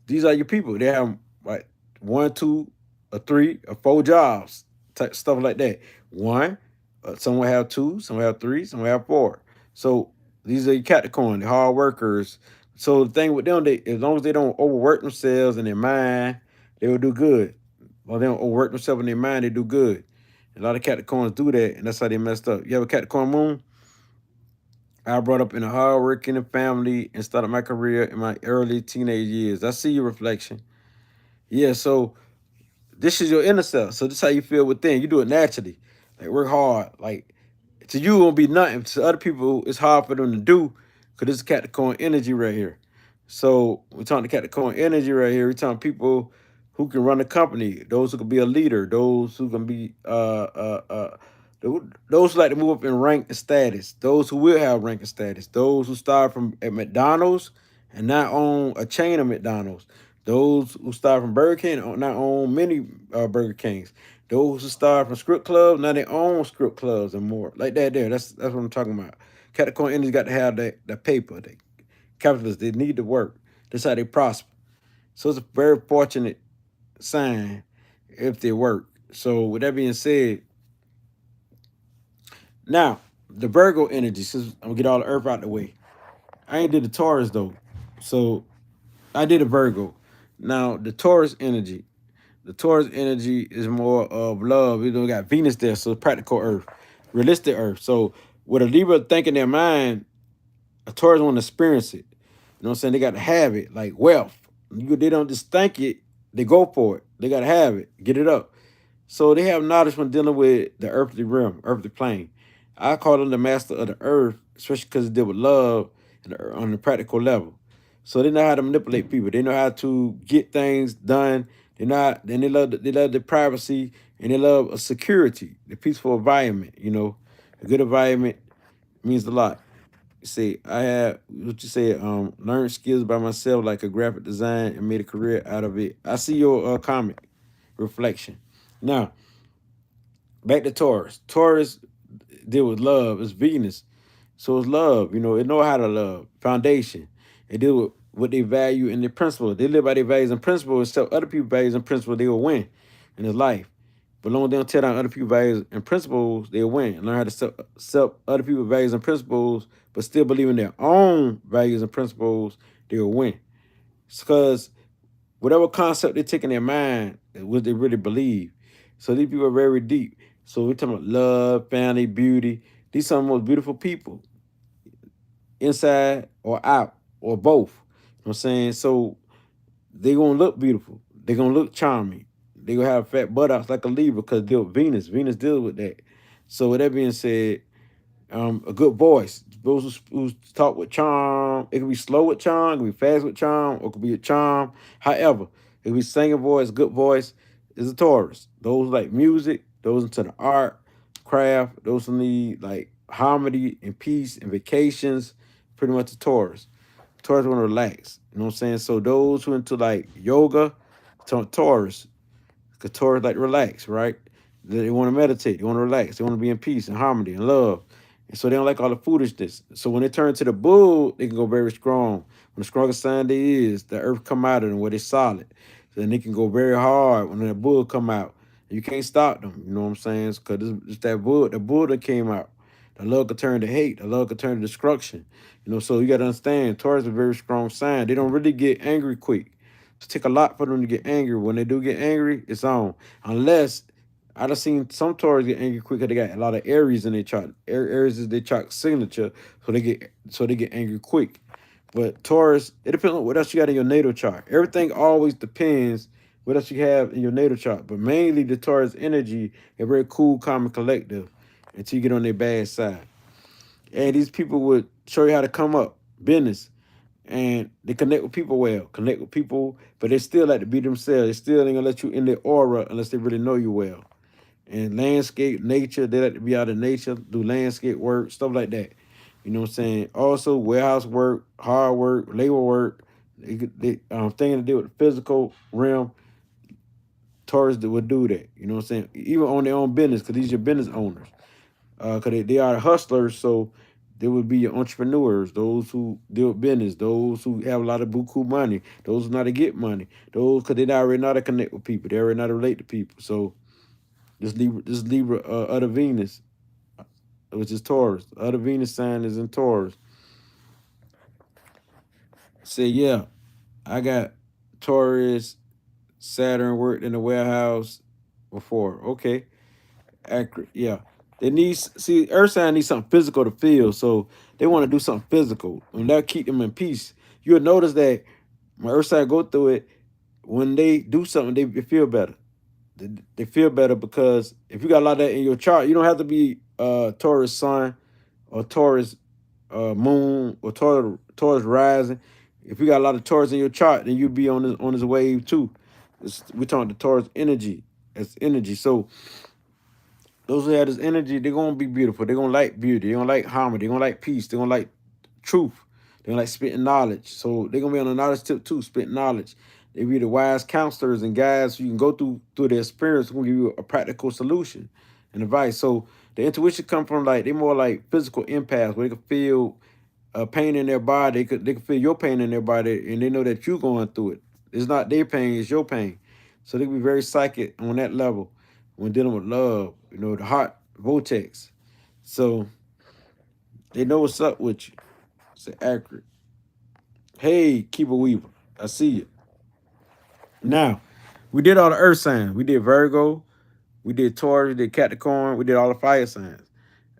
these are your people. They have like one, two, or three, or four jobs, type stuff like that. One, some will have two, some will have three, some will have four. So these are your Capricorn, the hard workers. So the thing with them, they as long as they don't overwork themselves in their mind, they will do good. Well, they don't overwork themselves in their mind, they do good. A lot of Capricorns do that, and that's how they messed up. You have a Capricorn moon? I brought up in a hard-working family and started my career in my early teenage years. I see your reflection. Yeah, so this is your inner self. So this is how you feel within. You do it naturally. Like work hard. Like to you it won't be nothing. To other people, it's hard for them to do because this is Capricorn energy right here. So we're talking Capricorn energy right here. We're talking people who can run a company, those who can be a leader, those who can be those who like to move up in rank and status, those who will have rank and status, those who start from at McDonald's and not own a chain of McDonald's, those who start from Burger King and not own many Burger Kings, those who start from script clubs now they own script clubs and more like that. There, that's what I'm talking about. Capricorn energy got to have that paper. They capitalists, they need to work. That's how they prosper. So it's a very fortunate sign if they work. So with that being said, now the Virgo energy, since I'm gonna get all the earth out the way. I ain't did the Taurus though. So I did a Virgo. Now the Taurus energy. The Taurus energy is more of love. You know, we got Venus there, so practical earth, realistic earth. So with a Libra thinking their mind, a Taurus want to experience it. You know what I'm saying? They got to have it, like wealth. They don't just think it, they go for it. They got to have it, get it up. So they have knowledge when dealing with the earthly realm, earthly plane. I call them the master of the earth, especially because they deal with love on the practical level. So they know how to manipulate people. They know how to get things done. Then they love the privacy and they love a security, the peaceful environment. You know, a good environment means a lot. Say I had what you say, learned skills by myself like a graphic design and made a career out of it. I see your comic reflection. Now, back to Taurus. Taurus deal with love. It's Venus. So it's love. You know, it know how to love. Foundation. It deal with what they value and their principles. They live by their values and principles. So other people's values and principles, they will win in this life. But as long as they don't tear down other people's values and principles, they'll win. And learn how to accept other people's values and principles, but still believe in their own values and principles, they'll win. Because whatever concept they take in their mind is what they really believe. So these people are very deep. So we're talking about love, family, beauty. These are some of the most beautiful people, inside or out, or both. You know what I'm saying? So they gonna look beautiful. They gonna look charming. They gonna have fat buttocks like a Libra because deal with Venus. Venus deals with that. So with that being said, a good voice. Those who talk with charm. It can be slow with charm, it can be fast with charm, or it could be a charm. However, it can be singing voice, good voice is a Taurus. Those like music, those into the art, craft, those who need like harmony and peace and vacations, pretty much a Taurus. Taurus want to relax. You know what I'm saying? So those who into like yoga, Taurus. Because Taurus like relax, right? They want to meditate. They want to relax. They want to be in peace and harmony and love. And so they don't like all the foolishness. So when they turn to the bull, they can go very strong. When the strongest sign they is, the earth come out of them where they solid. So then they can go very hard when the bull come out. You can't stop them. You know what I'm saying? Because it's that bull. The bull that came out. The love could turn to hate. The love could turn to destruction. You know, so you got to understand, Taurus is a very strong sign. They don't really get angry quick. It take a lot for them to get angry. When they do get angry, it's on. Unless I done seen some Taurus get angry quick because they got a lot of Aries in their chart. Aries is their chart signature, so they get angry quick. But Taurus, it depends on what else you got in your natal chart. Everything always depends What else you have in your natal chart? But mainly the Taurus energy is very cool, calm, and collective until you get on their bad side. And these people would show you how to come up, business. And they connect with people well, connect with people, but they still like to be themselves. They still ain't gonna let you in their aura unless they really know you well. And landscape, nature, they like to be out of nature, do landscape work, stuff like that. You know what I'm saying? Also, warehouse work, hard work, labor work, thing to do with the physical realm, Taurus that would do that. You know what I'm saying? Even on their own business, because these are business owners. Because they are hustlers, so they would be your entrepreneurs, those who deal with business, those who have a lot of buku money, those who know how to get money, those because they already know how to connect with people, they already know how to relate to people. So this Libra, other Venus, which is Taurus, other Venus sign is in Taurus. Say, yeah, I got Taurus, Saturn worked in the warehouse before. Okay, accurate. Yeah. They need see Earth sign needs something physical to feel, so they want to do something physical, and that keep them in peace. You'll notice that when Earth sign go through it, when they do something, they feel better. They feel better because if you got a lot of that in your chart, you don't have to be Taurus sun or Taurus moon or Taurus rising. If you got a lot of Taurus in your chart, then you'll be on this wave too. We're talking the Taurus energy. It's energy. So those who have this energy, they're gonna be beautiful. They're gonna like beauty. They're gonna like harmony. They're gonna like peace. They're gonna like truth. They're gonna like spitting knowledge. So they're gonna be on the knowledge tip too, spitting knowledge. They be the wise counselors and guides who you can go through their experience who give you a practical solution and advice. So the intuition come from like they more like physical empaths where they can feel pain in their body. They could feel your pain in their body and they know that you're going through it. It's not their pain, it's your pain. So they can be very psychic on that level when dealing with love, the heart vortex. So they know what's up with you. It's accurate. Hey, Keeper Weaver, I see you. Now, we did all the earth signs. We did Virgo, we did Taurus, we did Capricorn, we did all the fire signs.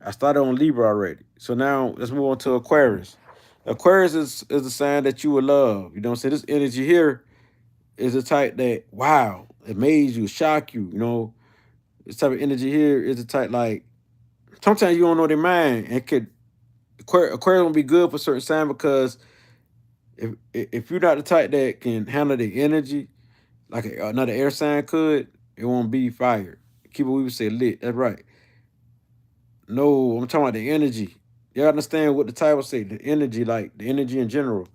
I started on Libra already. So now let's move on to Aquarius. Aquarius is the sign that you would love. You know what I'm saying? This energy here is the type that, wow, it amazes you, shock you. This type of energy here is the type like, sometimes you don't know their mind. And Aquarius gonna be good for certain signs because if you're not the type that can handle the energy, like another air sign could, it won't be fired. Keep it, we would say lit. That's right. No, I'm talking about the energy. You understand what the title say? The energy, like the energy in general.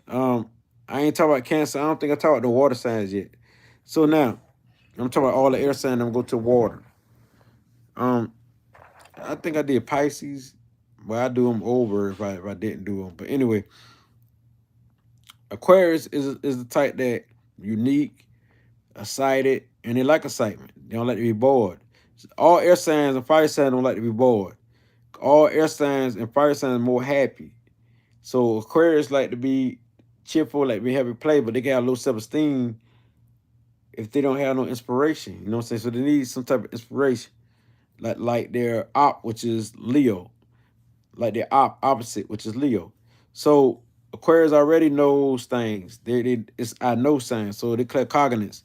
Um, I ain't talking about Cancer. I don't think I talked about the water signs yet. So now I'm talking about all the air signs. I'm gonna go to water. Um, I think I did Pisces. Well, I do them over if I didn't do them. But anyway, Aquarius is the type that unique, excited, and they like excitement. They don't like to be bored. All air signs and fire signs don't like to be bored. All air signs and fire signs are more happy. So Aquarius like to be cheerful, like be happy play, but they got a low self-esteem if they don't have no inspiration. You know what I'm saying? So they need some type of inspiration. Like their op, which is Leo. Like their opposite, which is Leo. So Aquarius already knows things. It's I know signs. So they collect cognites.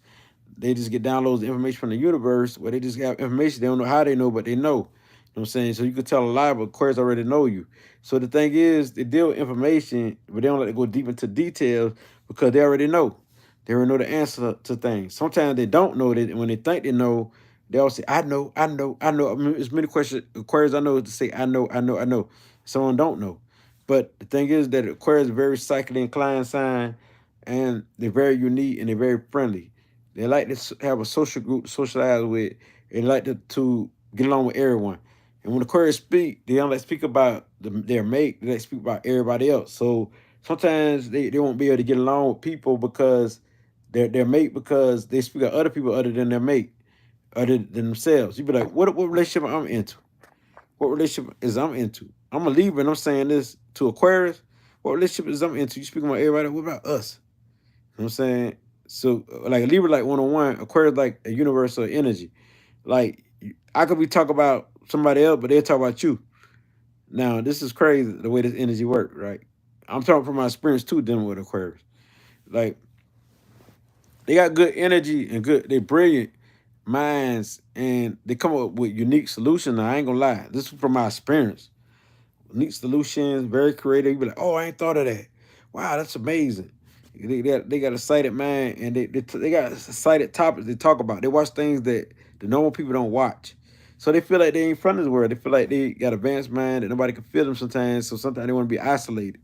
They just get downloads of information from the universe where they just have information. They don't know how they know, but they know. You know what I'm saying? So you could tell a lie, but Aquarius already know you. So the thing is, they deal with information, but they don't let it go deep into details because they already know. They already know the answer to things. Sometimes they don't know that when they think they know, they all say, I know, I know, I know. I mean, as many questions Aquarius I know is to say, I know, I know, I know. Someone don't know. But the thing is that Aquarius is a very psychically inclined sign, and they're very unique and they're very friendly. They like to have a social group to socialize with. They like to get along with everyone. And when Aquarius speak, they don't like speak about their mate. They like speak about everybody else. So sometimes they won't be able to get along with people because their mate because they speak of other people other than their mate, other than themselves. You be like, what relationship I'm into? What relationship is I'm into? I'm a Libra and I'm saying this to Aquarius. What relationship is I'm into? You speaking about everybody. What about us? You know what I'm saying? So like a Libra like 101, Aquarius like a universal energy. Like I could be talking about somebody else, but they'll talk about you. Now this is crazy the way this energy works, right? I'm talking from my experience too dealing with Aquarius. Like They got good energy and they're brilliant minds, and they come up with unique solutions. Now, I ain't gonna lie. This is from my experience. Unique solutions, very creative. You be like, oh, I ain't thought of that. Wow, that's amazing. They got a sighted mind, and they got sighted topics they talk about. They watch things that the normal people don't watch. So they feel like they ain't from this world. They feel like they got advanced mind that nobody can feel them sometimes. So sometimes they want to be isolated.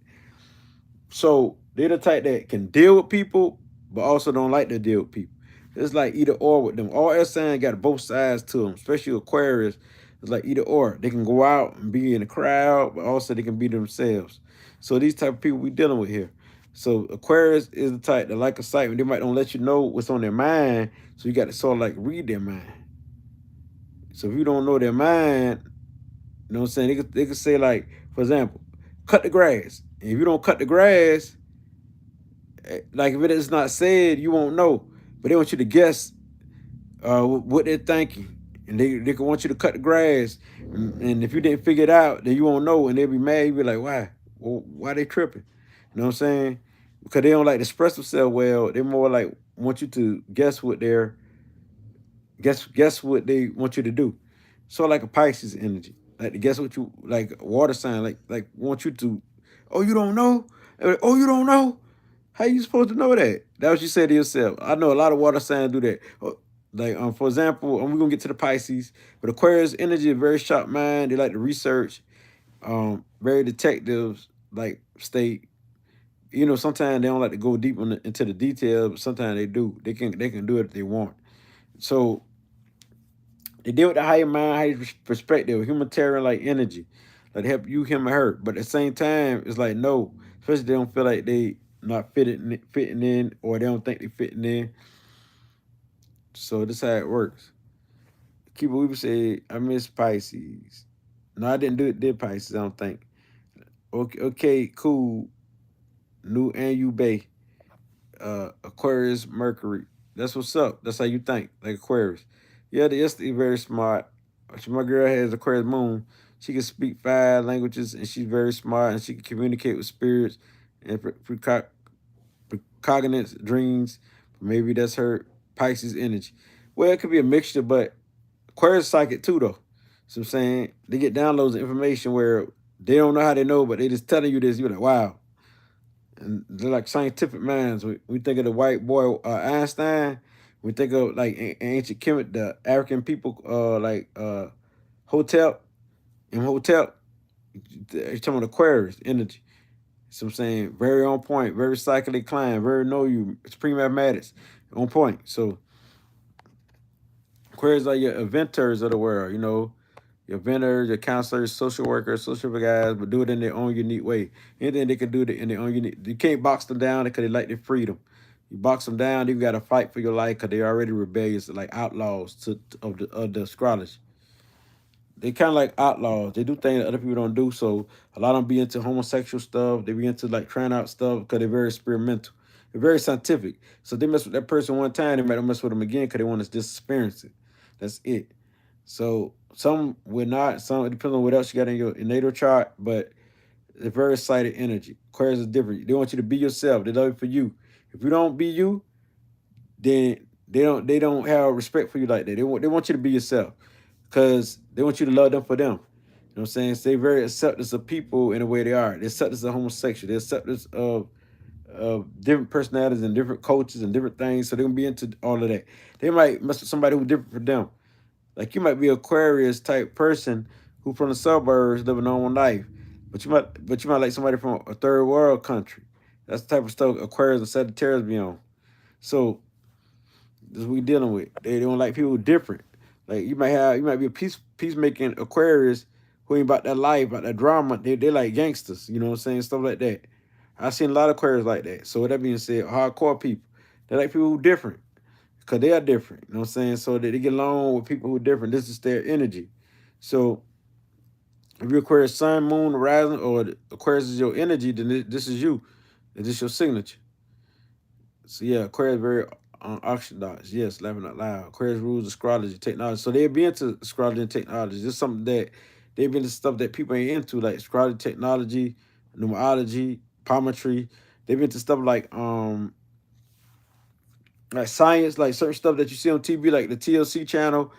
So they're the type that can deal with people, but also don't like to deal with people. It's like either or with them. All air signs got both sides to them, especially Aquarius. It's like either or. They can go out and be in the crowd, but also they can be themselves. So these type of people we dealing with here. So Aquarius is the type that like excitement. They might don't let you know what's on their mind, so you got to sort of like read their mind. So if you don't know their mind, you know what I'm saying? They could say like, for example, cut the grass. And if you don't cut the grass, like if it is not said, you won't know. But they want you to guess what they're thinking, and they can want you to cut the grass. And if you didn't figure it out, then you won't know, and they'll be mad. You be like, why? Well, why they tripping? You know what I'm saying? Because they don't like to express themselves well. They more like want you to guess what they're guess what they want you to do. So like a Pisces energy, like to guess what you like a water sign, like want you to. Oh, you don't know? Oh, you don't know? How you supposed to know that? That what you say to yourself. I know a lot of water signs do that. Like for example, we're gonna get to the Pisces, but Aquarius energy is very sharp mind. They like to research. Very detectives like state. You know, sometimes they don't like to go deep into the details, but sometimes they do. They can do it if they want. So they deal with the higher mind, higher perspective, humanitarian like energy, like help you, him, or her. But at the same time, it's like no, especially they don't feel like they not fitting in, or they don't think they fitting in. So this how it works. Keep we would say I miss Pisces. No, I didn't do it. Did Pisces? I don't think. Okay, cool. New and you Bay. Aquarius, Mercury. That's what's up. That's how you think, like Aquarius. Yeah, the yesterday very smart. My girl has Aquarius moon. She can speak 5 languages, and she's very smart, and she can communicate with spirits and precognize dreams. Maybe that's her Pisces energy. Well, it could be a mixture, but Aquarius is psychic too, though. So I'm saying they get downloads of information where they don't know how they know, but they just telling you this. You're like, wow, and they're like scientific minds. We think of the white boy Einstein. We think of like ancient Kemet, the African people, Hotel and Hotel. You're talking about Aquarius energy. So I'm saying very on point, very psychically inclined, very know you, supreme mathematics, on point. So Aquarius are your inventors of the world. You know, your vendors, your counselors, social workers, social guys, but do it in their own unique way. Anything they can do it in their own unique. You can't box them down because they like their freedom. You box them down, you got to fight for your life because they're already rebellious, like outlaws of the astrology. They kind of like outlaws. They do things that other people don't do. So a lot of them be into homosexual stuff. They be into like trying out stuff because they're very experimental. They're very scientific. So they mess with that person one time, they might not mess with them again because they want to just experience it. That's it. So some will not. Some it depends on what else you got in your natal chart, but it's very excited energy. Aquarius is different. They want you to be yourself. They love you for you. If you don't be you, then they don't have respect for you like that. They want you to be yourself because they want you to love them for them. You know what I'm saying? So they very acceptance of people in the way they are. They acceptance of homosexual. They acceptance of different personalities and different cultures and different things. So they're gonna be into all of that. They might mess with somebody who's different from them. Like you might be Aquarius type person who from the suburbs living a normal life, but you might like somebody from a third world country. That's the type of stuff Aquarius and Sagittarius be on. So this is what we dealing with. They don't like people different. Like you might be a peacemaking Aquarius who ain't about that life, about that drama. They like gangsters, you know what I'm saying? Stuff like that. I've seen a lot of Aquarius like that. So with that being said, hardcore people. They like people who different. Because they are different. You know what I'm saying? So that they get along with people who are different. This is their energy. So if you Aquarius sun, moon, rising, or Aquarius is your energy, then this is you. This is your signature. So yeah, Aquarius very orthodox. Yes, laughing out loud. Aquarius rules astrology, technology. So they'd be into astrology and technology. This is something that they've been into stuff that people ain't into, like astrology, technology, numerology, palmetry. They've been into stuff like like science, like certain stuff that you see on TV, like the TLC channel,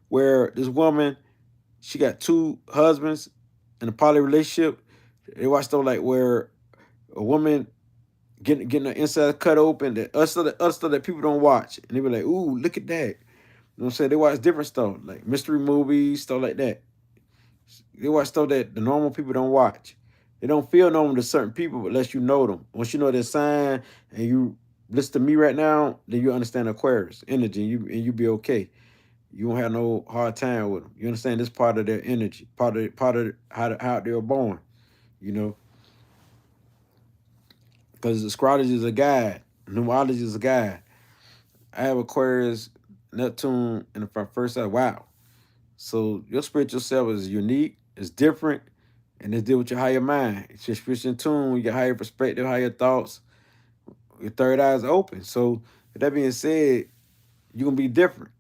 where this woman, she got two husbands in a poly relationship. They watch stuff like where a woman getting the inside cut open, that other stuff that people don't watch, and they be like, "Ooh, look at that." You know what I'm saying? They watch different stuff, like mystery movies, stuff like that. They watch stuff that the normal people don't watch. They don't feel normal to certain people unless you know them. Once you know their sign and you listen to me right now, then you understand Aquarius energy, and you be okay. You won't have no hard time with them. You understand this part of their energy, part of how they were born. You know, because astrology is a guide, numerology is a guide. I have Aquarius, Neptune in the first side. Wow. So your spiritual self is unique, it's different, and it's deal with your higher mind. It's your spiritual tune, your higher perspective, higher thoughts, your third eye is open. So with that being said, you're gonna be different.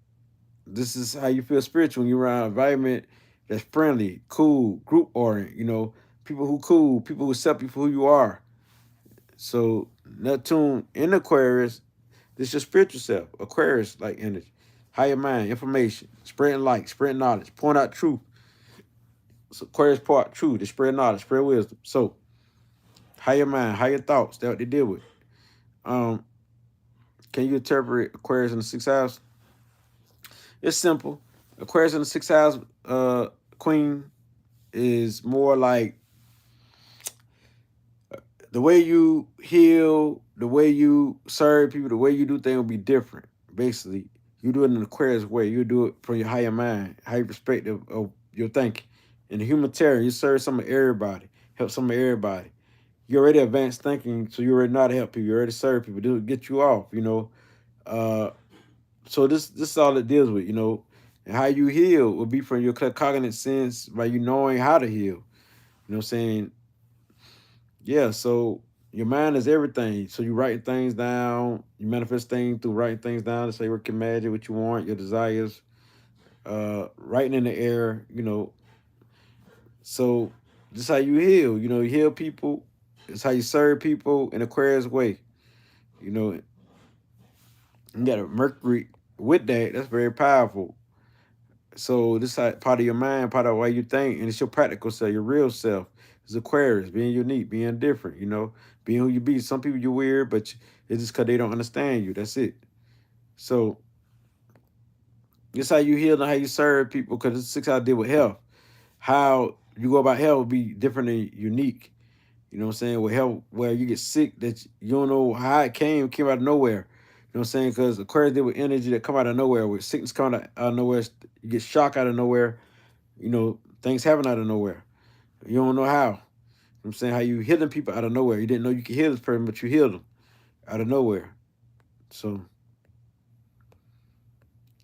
This is how you feel spiritual when you're around an environment that's friendly, cool, group oriented, people who cool, people who accept you for who you are. So Neptune in Aquarius, this is your spiritual self. Aquarius like energy. Higher mind, information, spreading light, spreading knowledge, point out truth. So Aquarius part truth, they spread knowledge, spread wisdom. So higher mind, higher thoughts, that's what they deal with. Um, can you interpret Aquarius in the sixth house? It's simple. Aquarius in the sixth house, queen, is more like the way you heal, the way you serve people, the way you do things will be different. Basically, you do it in an Aquarius way. You do it from your higher mind, higher perspective of your thinking. In the humanitarian, you serve some of everybody, help some of everybody. You already advanced thinking, so you already know how to help people. You already serve people, do get you off. Uh, so this is all it deals with. And how you heal will be from your cognitive sense by you knowing how to heal. You know what I'm saying? Yeah, so your mind is everything. So you writing things down, you manifest things through writing things down to say what can imagine what you want, your desires, writing in the air. So this is how you heal. You heal people. It's how you serve people in Aquarius way. You know, you got a Mercury with that. That's very powerful. So this is part of your mind, part of why you think, and it's your practical self, your real self. It's Aquarius, being unique, being different. Being who you be. Some people you're weird, but it's just because they don't understand you. That's it. So this how you heal and how you serve people, because it's six how I deal with health. How you go about health will be different and unique. You know what I'm saying? With health, where you get sick that you don't know how it came out of nowhere. You know what I'm saying? Because Aquarius deal with energy that come out of nowhere, with sickness coming out of nowhere, you get shock out of nowhere. Things happen out of nowhere. You don't know how. You know what I'm saying? How you healing people out of nowhere. You didn't know you could heal this person, but you healed them out of nowhere. So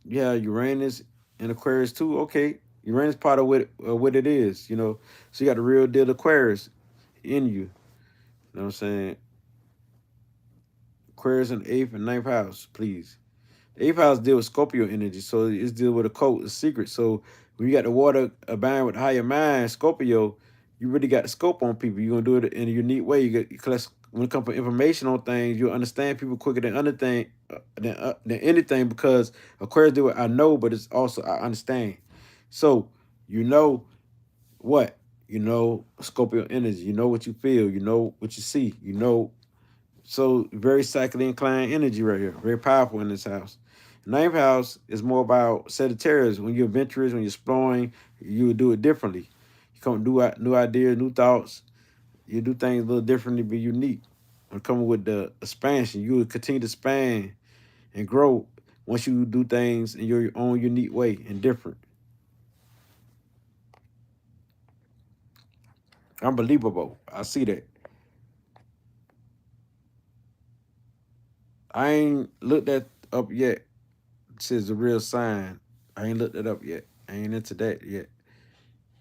yeah, Uranus and Aquarius too. Okay, Uranus part of what it is. So you got the real deal Aquarius in you. You know what I'm saying? Aquarius in the eighth and ninth house, please. The eighth house deal with Scorpio energy, so it's deal with a cult, a secret. So when you got the water abound with higher mind, Scorpio, you really got the scope on people. You're gonna do it in a unique way. You collect when it comes to information on things, you'll understand people quicker than than anything, because Aquarius do it. I know, but it's also I understand. So you know what? Scorpio energy. You know what you feel. You know what you see. So very psychically inclined energy right here. Very powerful in this house. Ninth house is more about Sagittarius. When you're adventurous, when you're exploring, you would do it differently. You come do new ideas, new thoughts. You do things a little differently, be unique. When coming with the expansion, you would continue to expand and grow once you do things in your own unique way and different. Unbelievable. I see that. I ain't looked that up yet. It says the real sign. I ain't looked it up yet. I ain't into that yet.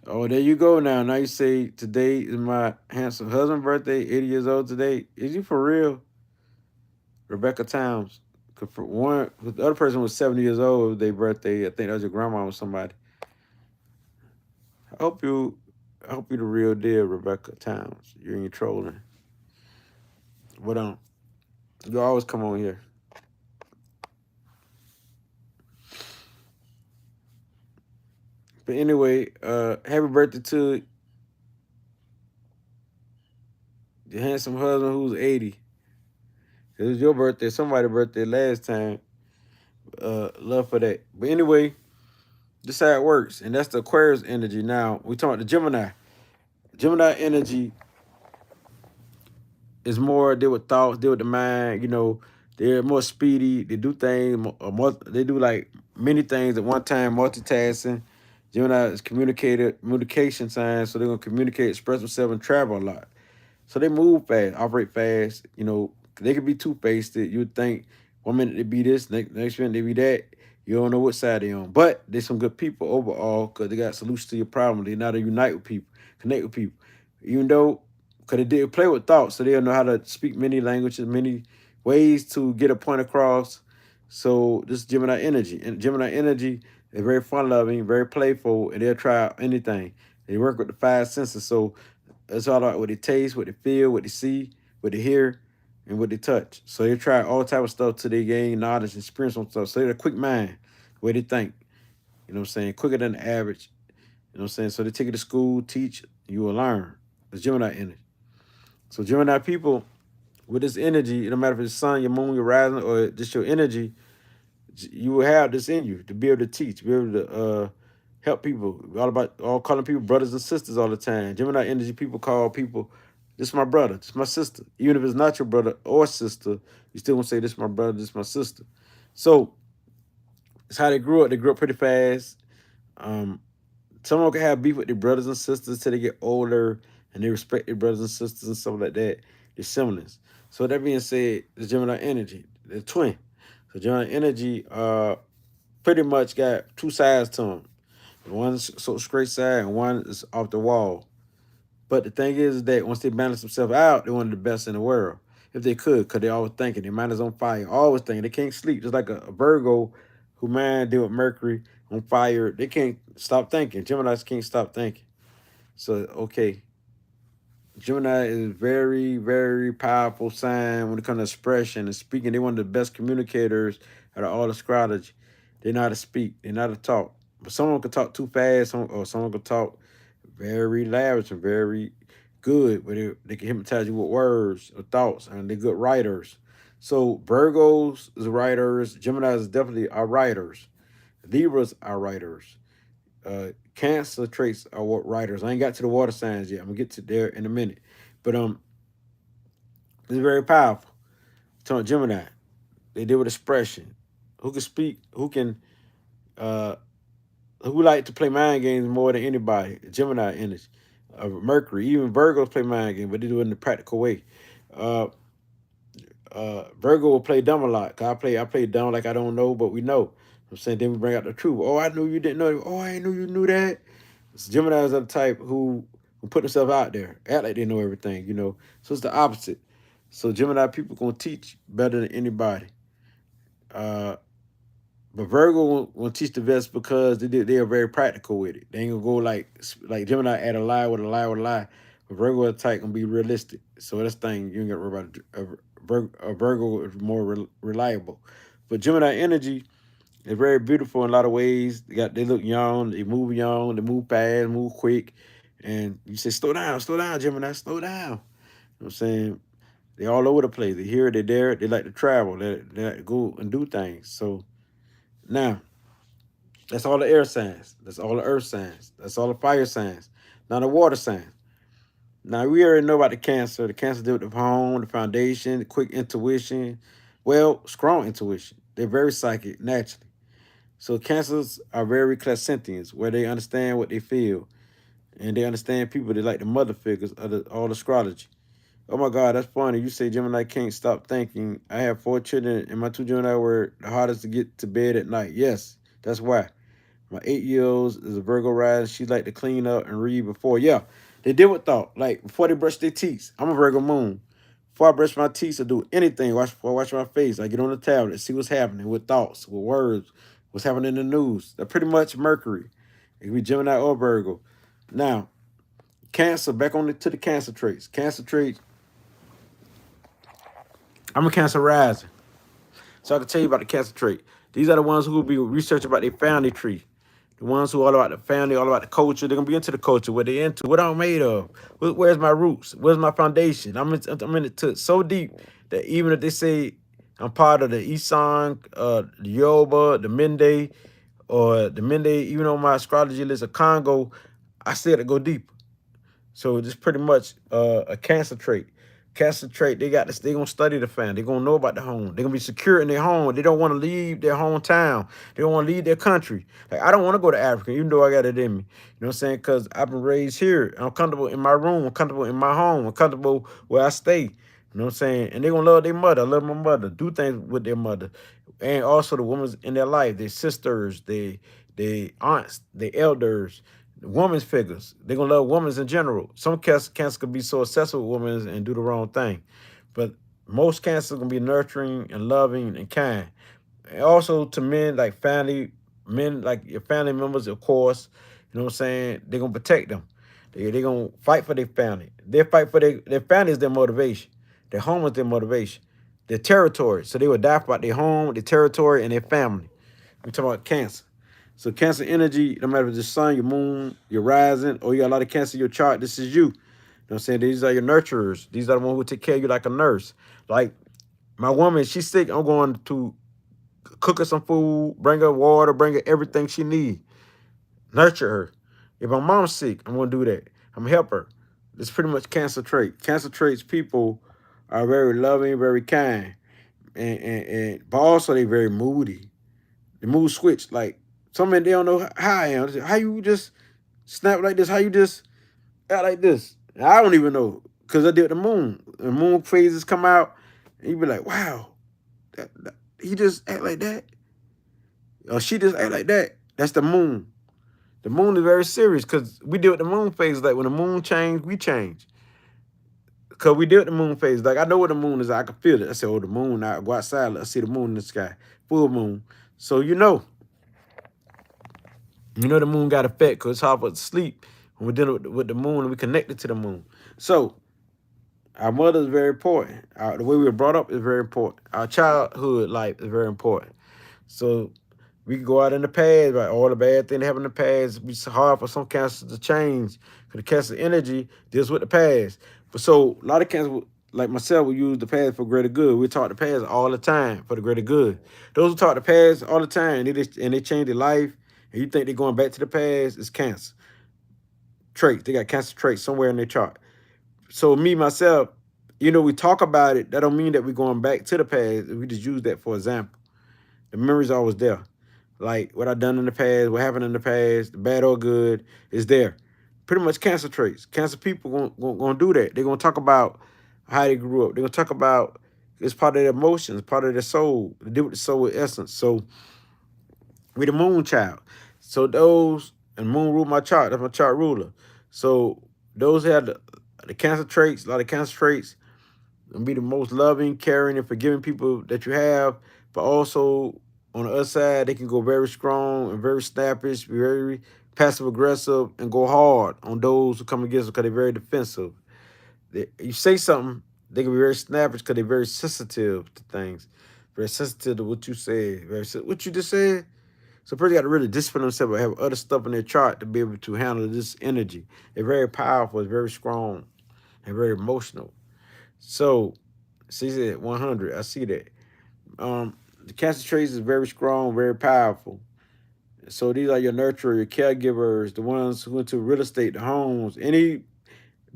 Oh, there you go now. Now you say today is my handsome husband's birthday, 80 years old today. Is you for real? Rebecca Towns. 'Cause for one, the other person was 70 years old, their birthday. I think that was your grandma or somebody. I hope you I hope you the real deal, Rebecca Towns. You ain't trolling. But you always come on here. But anyway, happy birthday to the handsome husband who's 80. It was your birthday, somebody's birthday last time. Love for that. But anyway, this is how it works. And that's the Aquarius energy. Now, we talking about the Gemini. Gemini energy is more deal with thoughts, deal with the mind. You know, they're more speedy. They do things. They do like many things at one time, multitasking. Gemini is communication sign, so they're gonna communicate, express themselves, and travel a lot. So they move fast, operate fast. You know, they could be two-faced. You'd think 1 minute they be this, next minute they be that. You don't know what side they on. But they're some good people overall because they got solutions to your problem. They know how to unite with people, connect with people. Even though, because they did play with thoughts, so they'll know how to speak many languages, many ways to get a point across. So this is Gemini energy. And Gemini energy is very fun-loving, very playful, and they'll try out anything. They work with the five senses. So it's all about what they taste, what they feel, what they see, what they hear, and what they touch. So they try all type of stuff till they gain knowledge and experience on stuff. So they're a quick mind, the way they think. You know what I'm saying? Quicker than the average. You know what I'm saying? So they take it to school, teach, you will learn. It's Gemini energy. So Gemini people, with this energy, it don't matter if it's sun, your moon, your rising, or just your energy, you will have this in you to be able to teach, be able to help people. All calling people brothers and sisters all the time. Gemini energy people call people, this is my brother, this is my sister. Even if it's not your brother or sister, you still want to say this is my brother, this is my sister. So it's how they grew up. They grew up pretty fast. Someone can have beef with their brothers and sisters till they get older and they respect their brothers and sisters and stuff like that. Their siblings. So that being said, the Gemini energy, the twin. So Gemini energy pretty much got two sides to them. One's so straight side and one is off the wall. But the thing is that once they balance themselves out, they're one of the best in the world. If they could, because they're always thinking. Their mind is on fire. Always thinking. They can't sleep. Just like a Virgo who mind deal with Mercury on fire. They can't stop thinking. Geminis can't stop thinking. So, okay. Gemini is very, very powerful sign when it comes to expression and speaking. They're one of the best communicators out of all astrology. They know how to speak. They know how to talk. But someone can talk too fast, or someone can talk very lavish and very good, but they can hypnotize you with words or thoughts, and they're good writers. So Virgos is writers. Geminis is definitely are writers. Libras are writers. Cancer traits are what writers. I ain't got to the water signs yet. I'm gonna get to there in a minute. But it's very powerful. Talking Gemini, they deal with expression. Who can speak? Uh who like to play mind games more than anybody? Gemini energy. Mercury, even Virgos play mind games, but they do it in a practical way. Uh Virgo will play dumb a lot. Cause I play dumb like I don't know, but we know. I'm saying then we bring out the truth. Oh, I knew you didn't know. Oh, I knew you knew that. So Geminis are the type who put themselves out there, act like they know everything, you know. So it's the opposite. So Gemini people gonna teach better than anybody. Uh, but Virgo will teach the best because they are very practical with it. They ain't gonna go like Gemini add a lie with a lie with a lie. But Virgo are type gonna be realistic. So that's the thing you ain't gotta worry about. A Virgo is more reliable. But Gemini energy is very beautiful in a lot of ways. They look young, they move fast, move quick. And you say, slow down, Gemini, slow down. You know what I'm saying? They all over the place. They here, they there, they like to travel, they like to go and do things. So now, that's all the air signs. That's all the earth signs. That's all the fire signs. Now the water signs. Now we already know about the Cancer. The Cancer deal with the home, the foundation, the quick intuition. Well, strong intuition. They're very psychic naturally. So Cancers are very clairsentients, where they understand what they feel, and they understand people. They like the mother figures of all astrology. Oh my God, that's funny. You say Gemini can't stop thinking. I have 4 children, and my 2 Gemini were the hardest to get to bed at night. Yes, that's why. My 8-year-old is a Virgo rising. She like to clean up and read before. Yeah, they deal with thought. Like before they brush their teeth. I'm a Virgo moon. Before I brush my teeth or do anything, before I wash my face, I get on the tablet, see what's happening with thoughts, with words, what's happening in the news. They're pretty much Mercury. It can be Gemini or Virgo. Now, Cancer, back on to the Cancer traits. Cancer traits, I'm a Cancer rising. So I can tell you about the Cancer trait. These are the ones who will be researching about their family tree. the ones who are all about the family, all about the culture. They're gonna be into the culture, what they into, what I'm made of, where's my roots, where's my foundation. I'm in it to so deep that even if they say I'm part of the Isan, the Yoruba, the Mende, or the Mende, even on my astrology list of Congo, I still to go deeper. So it's pretty much a cancer trait. Cancer trait, they got this, they gonna study the family. They gonna know about the home. They're gonna be secure in their home. They don't want to leave their hometown. They don't want to leave their country. Like I don't want to go to Africa, even though I got it in me. You know what I'm saying? Because I've been raised here. I'm comfortable in my room. I'm comfortable in my home. I'm comfortable where I stay. You know what I'm saying? And they gonna love their mother. I love my mother. Do things with their mother. And also the women in their life, their sisters, their aunts, their elders, women's figures. They're gonna love women in general. Some cancer could be so obsessed with women and do the wrong thing. But most cancers gonna be nurturing and loving and kind. And also to men, like family, men like your family members, of course, you know what I'm saying? They're gonna protect them. They gonna fight for their family. They fight for their family is their motivation. Their home is their motivation. Their territory. So they would die for their home, their territory, and their family. I'm talking about cancer. So cancer energy, no matter if it's the sun, your moon, your rising, or you got a lot of cancer in your chart, this is you. You know what I'm saying? These are your nurturers. These are the ones who take care of you like a nurse. Like my woman, she's sick. I'm going to cook her some food, bring her water, bring her everything she needs. Nurture her. If my mom's sick, I'm going to do that. I'm going to help her. It's pretty much cancer trait. Cancer traits people are very loving, very kind. But also they very moody. The mood switch. Like some men, they don't know how I am. How you just snap like this? How you just act like this? And I don't even know because I did the moon. The moon phases come out, and you be like, wow, he just act like that, or she just act like that. That's the moon. The moon is very serious because we deal with the moon phase. Like when the moon change, we change. Because we deal with the moon phase. Like I know what the moon is. I can feel it. I say, oh, the moon. I go outside. I see the moon in the sky. Full moon. So you know. You know the moon got effect because it's hard for us to sleep when we're dealing with the moon and we connected to the moon. So our mother is very important. The way we were brought up is very important. Our childhood life is very important. So we can go out in the past, right? All the bad things that happened in the past. It's hard for some cancers to change because the cancer energy deals with the past. But so a lot of cancers, like myself, we use the past for greater good. We talk the past all the time for the greater good. Those who talk the past all the time and they change their life, and you think they're going back to the past, it's cancer traits. They got cancer traits somewhere in their chart. So me, myself, we talk about it. That don't mean that we're going back to the past. We just use that for example. The memory's always there. Like what I done in the past, what happened in the past, the bad or good, is there. Pretty much cancer traits. Cancer people gonna do that. They're gonna talk about how they grew up. They're gonna talk about it's part of their emotions, part of their soul. They deal with the soul with essence. So we the moon child. So those and moon rule my chart. That's my chart ruler. So those have the cancer traits, a lot of cancer traits, and be the most loving, caring, and forgiving people that you have. But also on the other side, they can go very strong and very snappish, be very passive aggressive, and go hard on those who come against them because they're very defensive. You say something, they can be very snappish because they're very sensitive to things, very sensitive to what you say, what you just said. So a person got to really discipline themselves and have other stuff in their chart to be able to handle this energy. It's very powerful, it's very strong, and very emotional. So, she said 100. I see that. The cancer traits is very strong, very powerful. So these are your nurturer, your caregivers, the ones who into real estate, the homes, any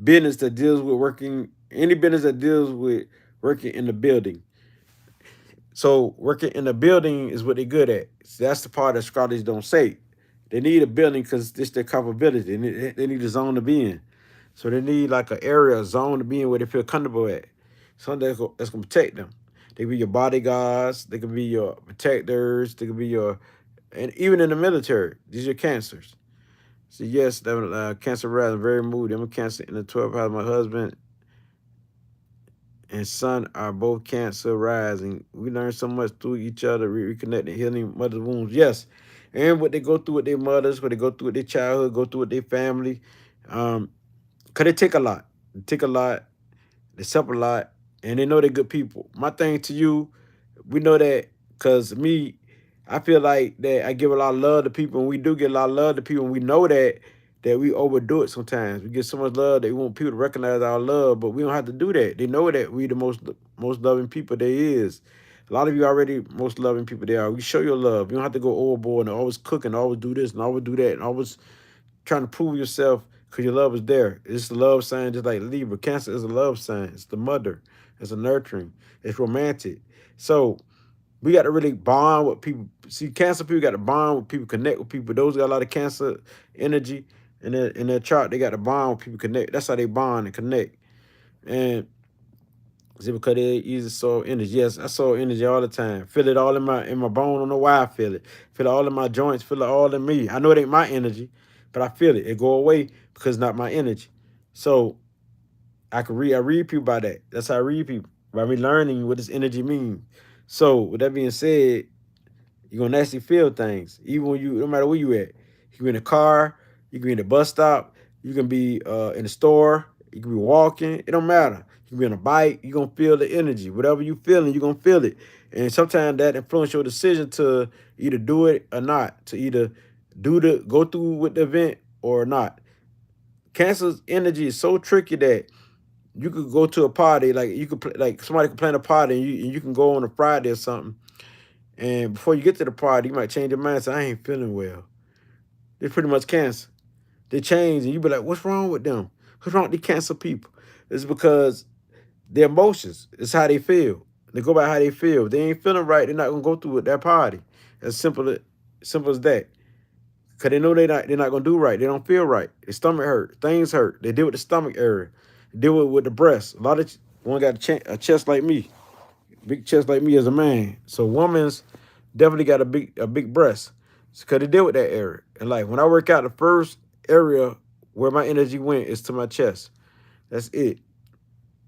business that deals with working, any business that deals with working in the building. So working in the building is what they're good at. So that's the part that astrologers don't say. They need a building because it's their comfortability. They need a zone to be in. So they need like an area, a zone to be in where they feel comfortable at. Something that's gonna protect them. They can be your bodyguards. They can be your protectors. They can be and even in the military, these are cancers. So yes, cancer rising, very moody. I'm a cancer in the 12th house. My husband and son are both cancer rising. We learn so much through each other, reconnecting, healing mother's wounds. Yes, and what they go through with their mothers, what they go through with their childhood, go through with their family. Cause they take a lot. They take a lot. They suffer a lot, and they know they're good people. My thing to you, we know that because me, I feel like that I give a lot of love to people, and we do get a lot of love to people, and we know that we overdo it sometimes. We get so much love that we want people to recognize our love, but we don't have to do that. They know that we the most loving people there is. A lot of you already most loving people there are. We show your love. You don't have to go overboard and always cook and always do this and always do that and always trying to prove yourself because your love is there. It's the love sign, just like Libra. Cancer is a love sign. It's the mother. It's a nurturing. It's romantic. So we got to really bond with people. See, Cancer people got to bond with people, connect with people. Those got a lot of Cancer energy in their chart. They got to bond with people, connect. That's how they bond and connect. And is it because they easy soul energy? Yes, I saw energy all the time. Feel it all in my bone. I don't know why I feel it. Feel it all in my joints. Feel it all in me. I know it ain't my energy, but I feel it. It go away because it's not my energy. So I read people by that. That's how I read people. By me learning what this energy means. So with that being said, you're gonna actually feel things. Even when no matter where you at. You can be in a car, you can be in a bus stop, you can be in the store, you can be walking, it don't matter. You can be on a bike, you're gonna feel the energy. Whatever you feeling, you're gonna feel it. And sometimes that influence your decision to either do it or not, to either go through with the event or not. Cancer's energy is so tricky that you could go to a party, like you could like somebody could plan a party and you can go on a Friday or something. And before you get to the party, you might change your mind and say, I ain't feeling well. They're pretty much Cancer. They change and you be like, what's wrong with them? What's wrong with the Cancer people? It's because their emotions, it's how they feel. They go by how they feel. If they ain't feeling right, they're not gonna go through with that party. As simple as that. Cause they know they're not gonna do right. They don't feel right. Their stomach hurt. Things hurt. They deal with the stomach area. They deal with the breast. A lot of one got a chest like me, big chest like me as a man. So women's definitely got a big breast. Cause they deal with that area. And like when I work out, the first area where my energy went is to my chest. That's it.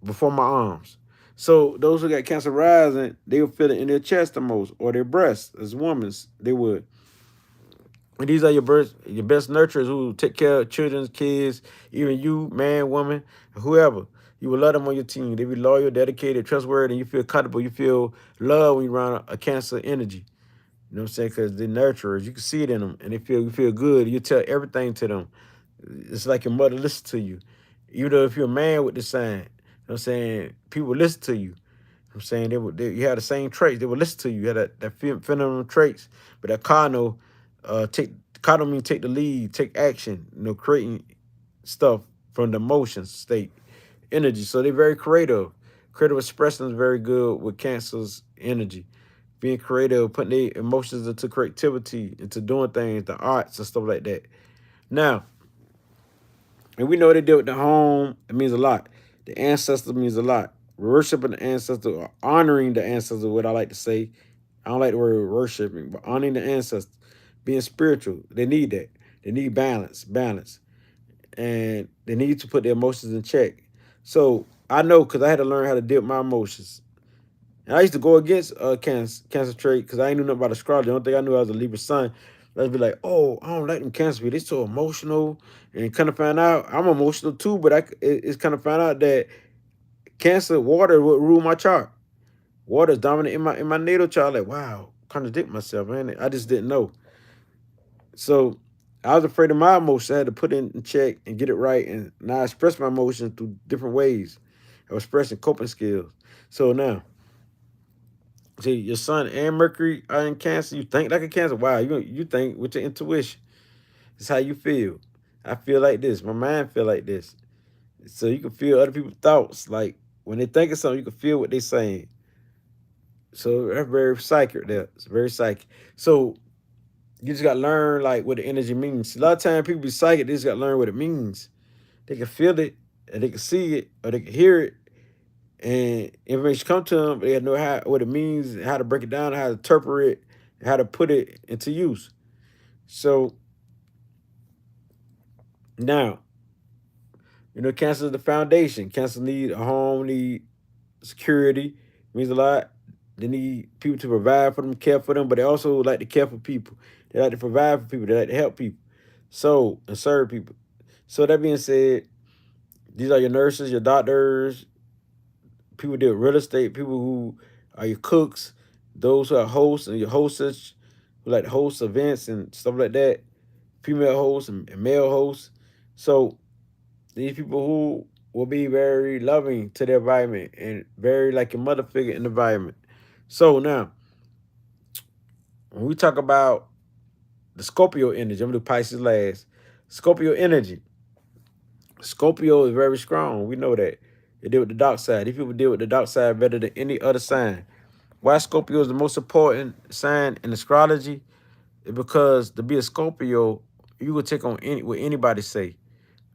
Before my arms. So those who got Cancer rising, they will feel it in their chest the most, or their breast. As women's, they would. And these are your best nurturers who take care of children's kids, even you, man, woman, whoever. You will love them on your team. They be loyal, dedicated, trustworthy, and you feel comfortable. You feel love when you're around a Cancer energy. You know what I'm saying? Because they're nurturers. You can see it in them, and you feel good. You tell everything to them. It's like your mother listens to you. Even though if you're a man with the sign, you know what I'm saying, people listen to you. I'm saying you have the same traits. They will listen to you. You have that feminine traits, but that cardinal, cardinal means take the lead, take action. Creating stuff from the emotions state, energy. So they're very creative. Creative expression is very good with Cancer's energy. Being creative, putting their emotions into creativity, into doing things, the arts and stuff like that. Now, and we know they deal with the home. It means a lot. The ancestor means a lot. Worshiping the ancestor or honoring the ancestor, what I like to say. I don't like the word worshiping, but honoring the ancestors, being spiritual. They need that. They need balance. And they need to put their emotions in check. So I know because I had to learn how to deal with my emotions. And I used to go against cancer trait because I ain't knew nothing about astrology. The only thing I knew I was a Libra sun. I'd be like, oh, I don't like them Cancer people. They so emotional. And kind of find out I'm emotional too, but it's kind of found out that Cancer water would rule my chart. Water is dominant in my natal chart. Like, wow, contradict myself, man. I just didn't know. So I was afraid of my emotions. I had to put it in check and get it right. And now I express my emotions through different ways of expressing coping skills. So now, see, your Sun and Mercury are in Cancer. You think like a Cancer. Wow, you think with your intuition. It's how you feel. I feel like this. My mind feel like this. So you can feel other people's thoughts. Like when they think of something, you can feel what they're saying. So that's very psychic there. It's very psychic. So you just gotta learn like what the energy means. A lot of times people be psychic, they just gotta learn what it means. They can feel it, and they can see it, or they can hear it, and information come to them, but they know what it means, how to break it down, how to interpret it, how to put it into use. So now, Cancer is the foundation. Cancer need a home, need security, means a lot. They need people to provide for them, care for them, but they also like to care for people. They like to provide for people. They like to help people, so and serve people. So that being said, these are your nurses, your doctors, people who deal with real estate, people who are your cooks, those who are hosts and your hostess. who like to host events and stuff like that, female hosts and male hosts. So these people who will be very loving to their environment and very like a mother figure in the environment. So now, when we talk about the Scorpio energy, I'm gonna do Pisces last. Scorpio energy. Scorpio is very strong. We know that. They deal with the dark side. These people deal with the dark side better than any other sign. Why Scorpio is the most important sign in astrology is because to be a Scorpio, you will take on what anybody say.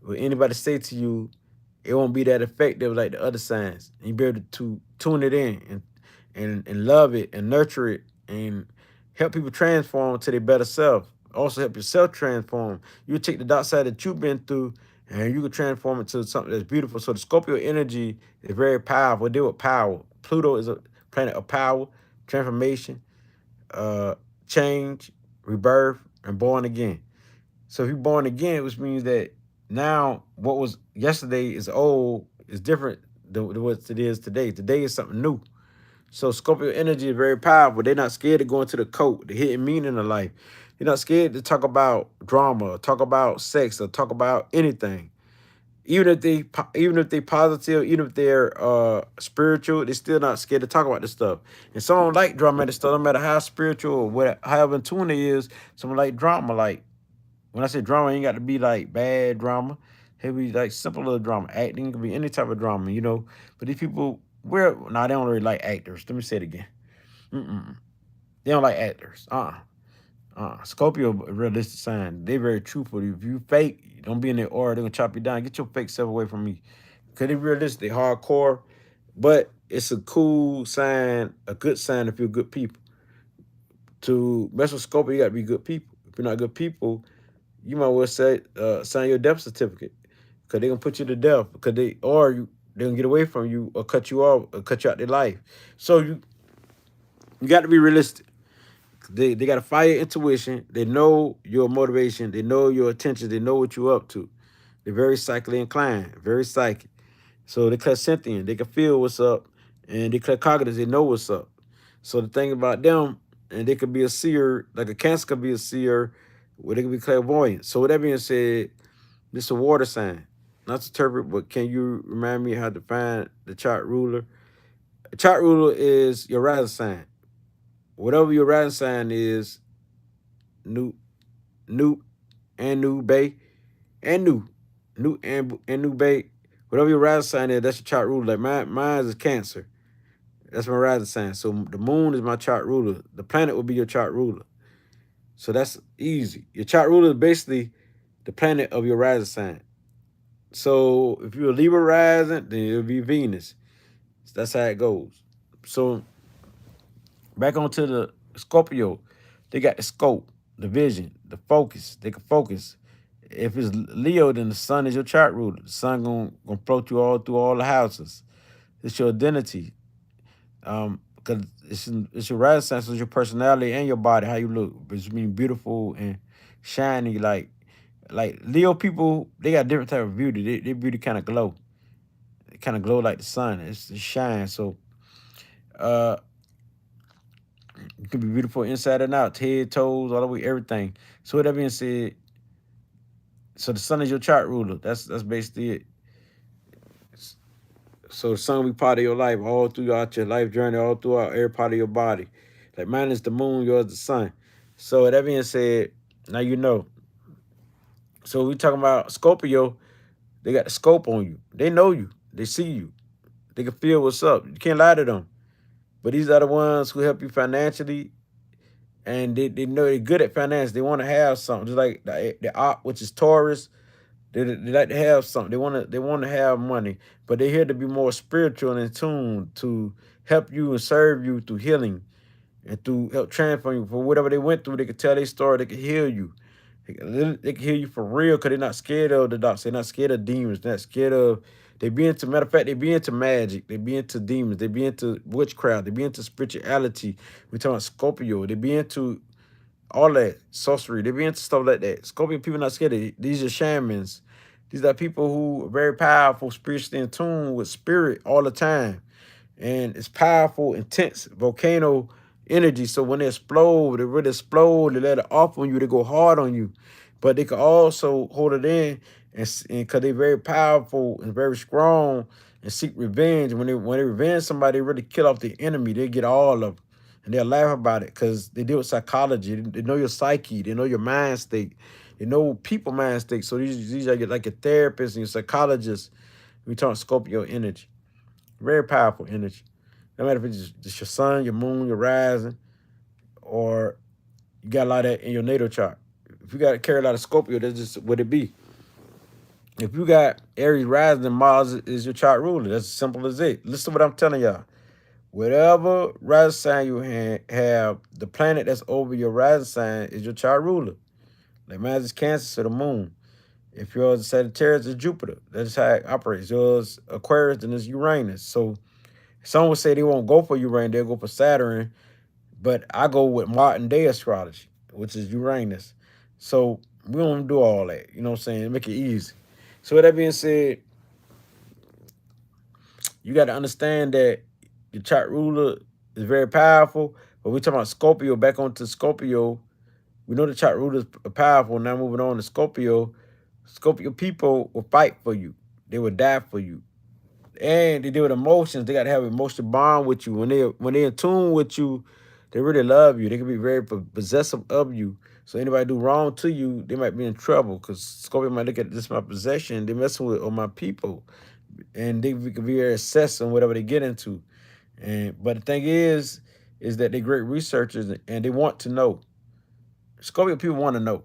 What anybody say to you, it won't be that effective like the other signs. And you be able to tune it in and love it and nurture it and help people transform to their better self. Also help yourself transform. You take the dark side that you've been through and you can transform it to something that's beautiful. So the Scorpio energy is very powerful. Deal with power. Pluto is a planet of power, transformation, uh, change, rebirth, and born again. So if you're born again, which means that now what was yesterday is old, is different than what it is today. Today is something new. So Scorpio energy is very powerful. They're not scared to go into the cult, the hidden meaning of life. They're not scared to talk about drama, or talk about sex, or talk about anything. Even if they positive, even if they're spiritual, they're still not scared to talk about this stuff. And some don't like dramatic stuff, no matter how spiritual or what, however in tune it is. Some like drama. Like when I say drama, it ain't got to be like bad drama. It can be like simple little drama. Acting can be any type of drama, you know. But these people, they don't really like actors. Let me say it again. Mm-mm. They don't like actors. Scorpio, a realistic sign. They very truthful. If you fake, don't be in their aura. They're gonna chop you down. Get your fake self away from me. Cause they realistic, they hardcore. But it's a cool sign, a good sign if you're good people. To mess with Scorpio, you gotta be good people. If you're not good people, you might well say sign your death certificate. Cause they're gonna put you to death. Because they're gonna get away from you or cut you off or cut you out their life. So you got to be realistic. They got a fire intuition. They know your motivation. They know your attention. They know what you're up to. They're very psychically inclined, very psychic. So they clairsentient. They can feel what's up. And they claircognitive. They know what's up. So the thing about them, and they could be a seer, like a Cancer could be a seer, where they could be clairvoyant. So with that being said, this is a water sign. Not to interpret, but can you remind me how to find the chart ruler? The chart ruler is your rising sign. Whatever your rising sign is, new, new, and new bay, and new and new bay. Whatever your rising sign is, that's your chart ruler. Like mine is Cancer. That's my rising sign. So the moon is my chart ruler. The planet will be your chart ruler. So that's easy. Your chart ruler is basically the planet of your rising sign. So if you're a Libra rising, then it'll be Venus. So that's how it goes. So back onto the Scorpio, they got the scope, the vision, the focus. They can focus. If it's Leo, then the sun is your chart ruler. The sun gonna float you all through all the houses. It's your identity. Because it's your rising sign, so it's your personality and your body, how you look. It's mean beautiful and shiny. Like Leo people, they got different type of beauty. Their beauty kind of glow. It kind of glow like the sun. It shines. So uh you can be beautiful inside and out, head, toes, all the way, everything. So with that being said, so the sun is your chart ruler. That's basically it. So the sun will be part of your life all throughout your life journey, all throughout every part of your body. Like mine is the moon, yours the sun. So with that being said, now you know. So we talking about Scorpio, they got the scope on you. They know you. They see you. They can feel what's up. You can't lie to them. But these are the ones who help you financially, and they know they're good at finance. They want to have something, just like the op, which is Taurus. They like to have something. They want to have money, but they're here to be more spiritual and in tune to help you and serve you through healing and through help transform you for whatever they went through. They could tell their story. They could heal you. They can heal you for real because they're not scared of the dark. They're not scared of demons. They're not scared of. They be into, matter of fact, they be into magic. They be into demons. They be into witchcraft. They be into spirituality. We talking about Scorpio. They be into all that sorcery. They be into stuff like that. Scorpio people not scared of it. These are shamans. These are people who are very powerful, spiritually in tune with spirit all the time. And it's powerful, intense volcano energy. So when they really explode, they let it off on you, they go hard on you. But they can also hold it in and because they're very powerful and very strong and seek revenge. When they revenge somebody, they really kill off the enemy. They get all of them. And they'll laugh about it because they deal with psychology. They know your psyche. They know your mind state. They know people mind state. So these are like your therapists and your psychologists. We talk Scorpio energy. Very powerful energy. No matter if it's just your sun, your moon, your rising, or you got a lot of that in your natal chart. If you got to carry a lot of Scorpio, that's just what it be. If you got Aries rising, and Mars is your chart ruler. That's as simple as it. Listen to what I'm telling y'all. Whatever rising sign you have, the planet that's over your rising sign is your chart ruler. Like mine is Cancer, so the moon. If yours is Sagittarius, it's Jupiter. That's how it operates. Yours Aquarius, then it's Uranus. So some would say they won't go for Uranus, they'll go for Saturn. But I go with modern day astrology, which is Uranus. So we don't do all that. You know what I'm saying? Make it easy. So with that being said, you got to understand that the chart ruler is very powerful. But we're talking about Scorpio, back onto Scorpio. We know the chart ruler is powerful. Now moving on to Scorpio. Scorpio people will fight for you. They will die for you. And they deal with emotions. They got to have an emotional bond with you. When they in tune with you, they really love you. They can be very possessive of you. So anybody do wrong to you, they might be in trouble. Because Scorpio might look at this my possession. They messing with all my people, and they can be very obsessed on whatever they get into. But the thing is that they're great researchers and they want to know. Scorpio people want to know.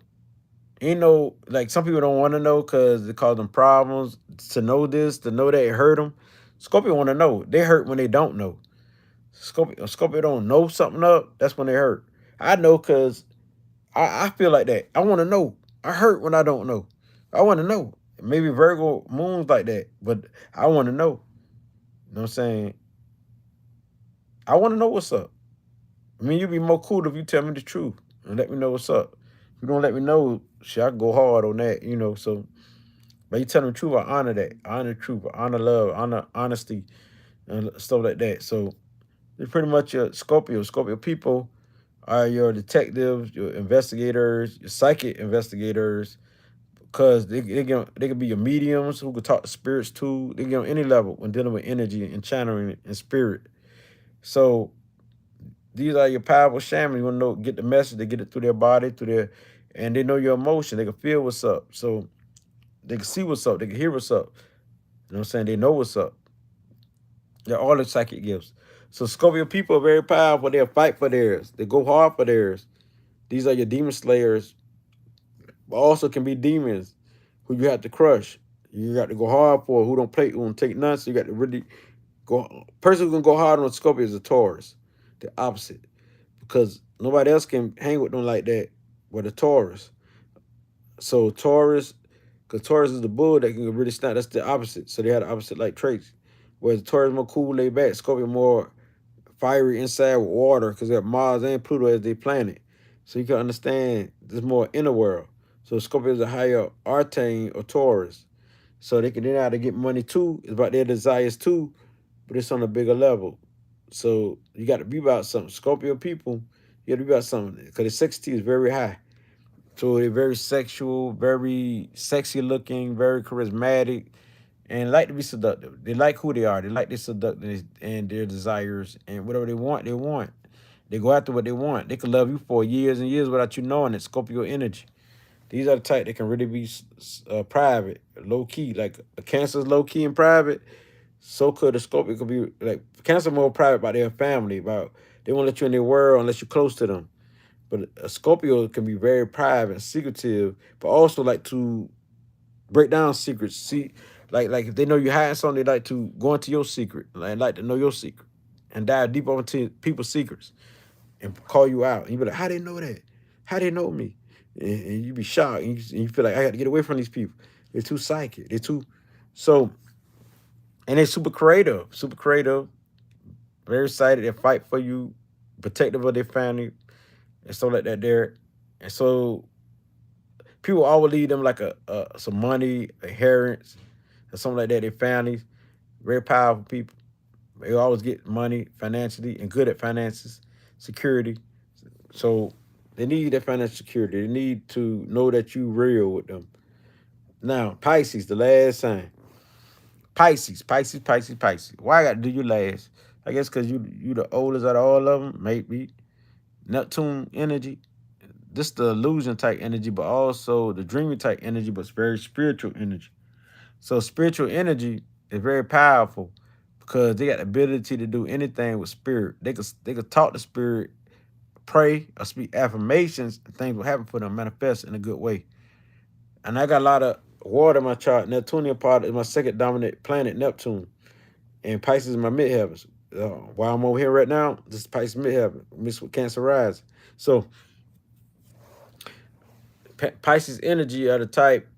Ain't no, like, some people don't want to know because it cause them problems. To know this, to know that it hurt them. Scorpio want to know. They hurt when they don't know. Scorpio don't know something up. That's when they hurt. I know because I feel like that. I want to know. I hurt when I don't know. I want to know. Maybe Virgo moon's like that, but I want to know. You know what I'm saying? I want to know what's up. I mean, you'd be more cool if you tell me the truth and let me know what's up. If you don't let me know, shit, I go hard on that, you know. So, but you tell me the truth, I honor that. I honor the truth. I honor love, honor honesty, and stuff like that. So, it's pretty much your Scorpio. Scorpio people are your detectives, your investigators, your psychic investigators, because they can be your mediums who can talk to spirits too. They can get on any level when dealing with energy and channeling and spirit. So these are your powerful shamans. You want to know, get the message, they get it through their body, and they know your emotion. They can feel what's up. So they can see what's up. They can hear what's up. You know what I'm saying? They know what's up. They're all the psychic gifts. So Scorpio people are very powerful. They'll fight for theirs. They go hard for theirs. These are your demon slayers, but also can be demons who you have to crush. You got to go hard for, who don't take none. So you got to really go. Person who can go hard on a Scorpio is a Taurus, the opposite, because nobody else can hang with them like that. But a Taurus. So Taurus, because Taurus is the bull that can really snap. That's the opposite. So they have the opposite like traits. Whereas Taurus more cool, laid back. Scorpio more fiery inside with water because they have Mars and Pluto as their planet. So you can understand there's more inner world. So Scorpio is a higher Arcane or Taurus. So they know how to get money too. It's about their desires too, but it's on a bigger level. So you got to be about something. Scorpio people, you got to be about something because the sexy is very high. So they're very sexual, very sexy looking, very charismatic, and like to be seductive. They like who they are. They like their seductiveness and their desires, and whatever they want, they want. They go after what they want. They can love you for years and years without you knowing it. Scorpio energy. These are the type that can really be private, low key. Like a Cancer's low key and private. So could a Scorpio could be like Cancer more private about their family. About they won't let you in their world unless you're close to them. But a Scorpio can be very private and secretive, but also like to break down secrets. See, like if they know you're hiding something, they like to go into your secret. Like to know your secret and dive deep into people's secrets and call you out. And you be like, how they know that? How they know me? And you be shocked. And you feel like I got to get away from these people. They're too psychic. They're too so, and they're super creative, very excited. They fight for you, protective of their family, and so like that there. And so people always leave them like some money, inheritance, or something like that. Their families, very powerful people. They always get money financially and good at finances. security. So they need that financial security. They need to know that you real with them. Now, Pisces, the last sign. Pisces. Why I got to do you last? I guess because you the oldest out of all of them, maybe. Neptune energy. This the illusion type energy, but also the dreaming type energy, but it's very spiritual energy. So spiritual energy is very powerful because they got the ability to do anything with spirit. They could talk to spirit, pray, or speak affirmations, and things will happen for them, manifest in a good way. And I got a lot of water in my chart. Neptunian part is my second dominant planet, Neptune. And Pisces is my midheavens. While I'm over here right now, this is Pisces midheaven, mixed with Cancer rise. So Pisces energy are the type,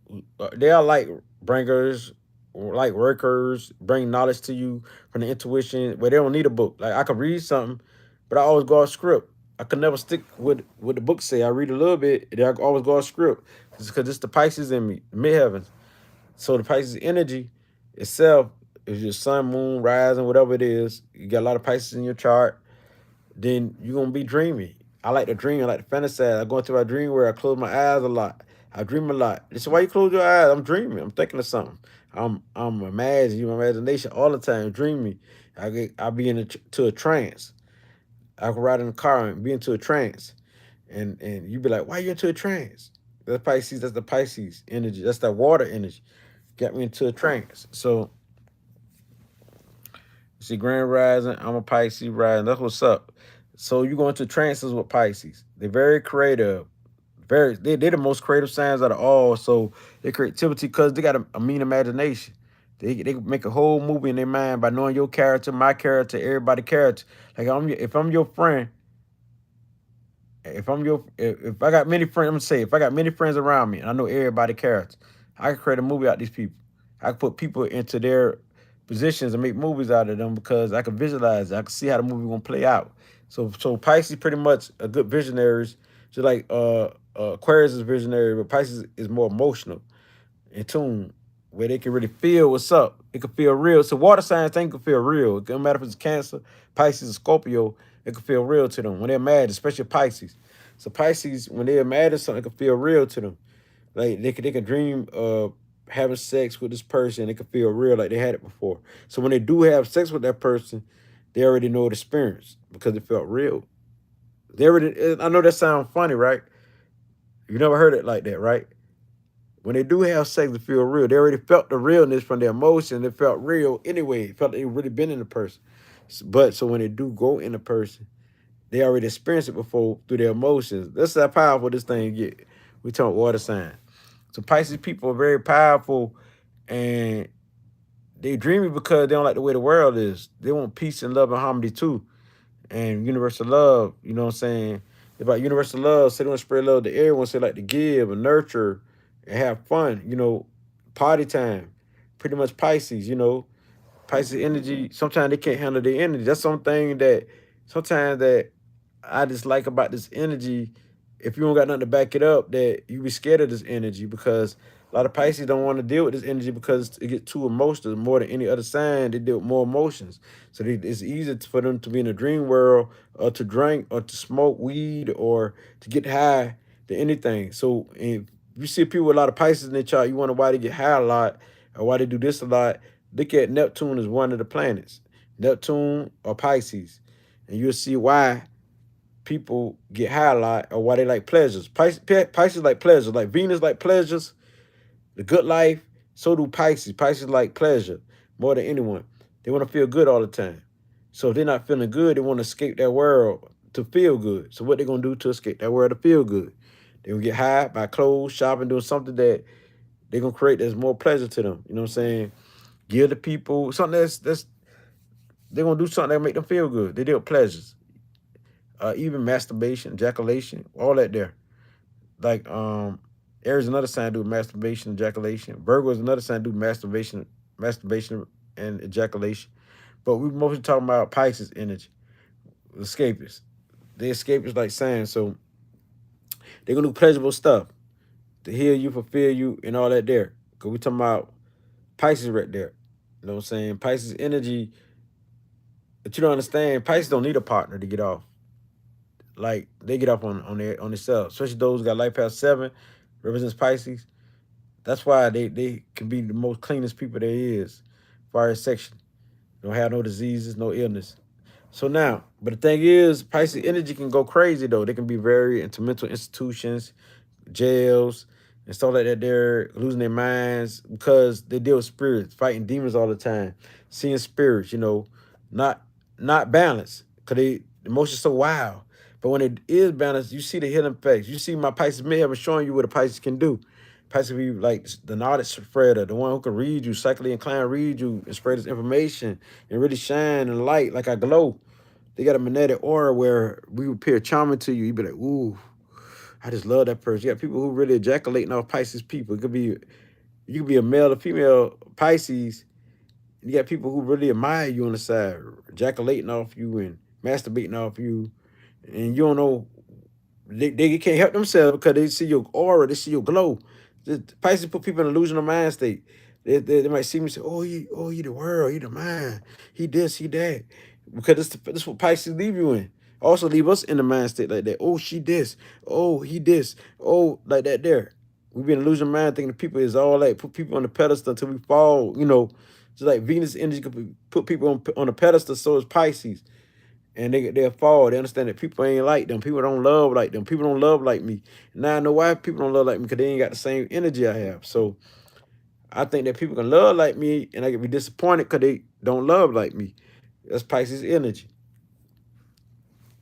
they are like bringers, like workers, bring knowledge to you from the intuition where they don't need a book. Like I could read something, but I always go off script. I could never stick with what the book say. I read a little bit, and then I always go off script because it's the Pisces in me, midheavens. So the Pisces energy itself is your sun, moon, rising, whatever it is. You got a lot of Pisces in your chart, then you're gonna be dreamy. I like to dream, I like to fantasize. I go into my dream where I close my eyes a lot. I dream a lot. They say, why you close your eyes? I'm dreaming. I'm thinking of something. I'm imagining, my imagination all the time, dreaming. I be to a trance. I can ride in the car and be into a trance. And you be like, why you into a trance? That's Pisces, that's the Pisces energy. That's that water energy. Got me into a trance. So you see, Grand Rising, I'm a Pisces rising. That's what's up. So you go into trances with Pisces. They're very creative. They're the most creative signs out of all. So their creativity, because they got a mean imagination. They make a whole movie in their mind by knowing your character, my character, everybody's character. Like if I'm your friend, if I got many friends, I'm gonna say if I got many friends around me and I know everybody character, I can create a movie out of these people. I can put people into their positions and make movies out of them because I can visualize it. I can see how the movie gonna play out. So Pisces pretty much a good visionaries, just like Aquarius is visionary, but Pisces is more emotional in tune, where they can really feel what's up. It can feel real. So water signs thing can feel real. It doesn't matter if it's Cancer, Pisces, or Scorpio. It can feel real to them when they're mad, especially Pisces. So Pisces, when they're mad at something, it can feel real to them. Like they can dream of having sex with this person. It can feel real, like they had it before. So when they do have sex with that person, they already know the experience because it felt real. They already. I know that sounds funny, right? You never heard it like that, right? When they do have sex, it feel real. They already felt the realness from their emotion. It felt real anyway. It felt they really been in the person. But so when they do go in the person, they already experienced it before through their emotions. That's how powerful this thing get. We talk water sign. So Pisces people are very powerful, and they dreamy because they don't like the way the world is. They want peace and love and harmony too, and universal love. You know what I'm saying? About universal love, so they want to spread love to everyone. So they like to give and nurture and have fun. Party time. Pretty much Pisces. Pisces energy. Sometimes they can't handle their energy. That's something that sometimes that I just like about this energy. If you don't got nothing to back it up, that you be scared of this energy because a lot of Pisces don't want to deal with this energy because it gets too emotional. More than any other sign, they deal with more emotions. So it's easy for them to be in a dream world or to drink or to smoke weed or to get high than anything. So if you see people with a lot of Pisces in their chart, you wonder why they get high a lot or why they do this a lot. Look at Neptune as one of the planets. Neptune or Pisces. And you'll see why people get high a lot or why they like pleasures. Pisces like pleasures. Like Venus like pleasures, the good life. So do Pisces. Pisces like pleasure more than anyone. They want to feel good all the time. So if they're not feeling good, they want to escape that world to feel good. So what they going to do to escape that world to feel good? They going to get high, buy clothes, shopping, doing something that they're going to create that's more pleasure to them. You know what I'm saying? Give the people something that's they're going to do something that make them feel good. They deal with pleasures. Even masturbation, ejaculation, all that there. Like Aries is another sign do masturbation, ejaculation. Virgo is another sign do masturbation and ejaculation. But we mostly talking about Pisces energy, escapists. They escapists like saying so they're gonna do pleasurable stuff to heal you, fulfill you, and all that there. Cause we talking about Pisces right there. You know what I'm saying? Pisces energy, but you don't understand, Pisces don't need a partner to get off. like they get up on their self, especially those who got life past 7, represents Pisces. That's why they can be the most cleanest people there is, as far as section. Don't have no diseases, no illness. So now, but the thing is, Pisces energy can go crazy though. They can be very into mental institutions, jails, and stuff like that. They're losing their minds because they deal with spirits, fighting demons all the time, seeing spirits. Not not balanced because they emotions so wild. But when it is balanced, you see the hidden effects. You see my Pisces midheaven showing you what a Pisces can do. Pisces be like the knowledge spreader, the one who can read you, psychically inclined, read you, and spread this information and really shine and light like I glow. They got a magnetic aura where we appear charming to you. You be like, ooh, I just love that person. You got people who really ejaculating off Pisces people. You could be a male or female Pisces. You got people who really admire you on the side, ejaculating off you and masturbating off you, and you don't know they can't help themselves because they see your aura, they see your glow. The Pisces put people in an illusional mind state. They might see me and say, he the world, he the mind, he this, he that. Because this what Pisces leave you in. Also leave us in the mind state like that. Oh, she this. Oh, he this. Oh, like that there. We be in illusion mind thinking the people is all like put people on the pedestal until we fall. Just like Venus energy could put people on a pedestal, so is Pisces. And they'll fall. They understand that people ain't like them. People don't love like them. People don't love like me. Now I know why people don't love like me, because they ain't got the same energy I have. So I think that people can love like me, and I can be disappointed because they don't love like me. That's Pisces energy.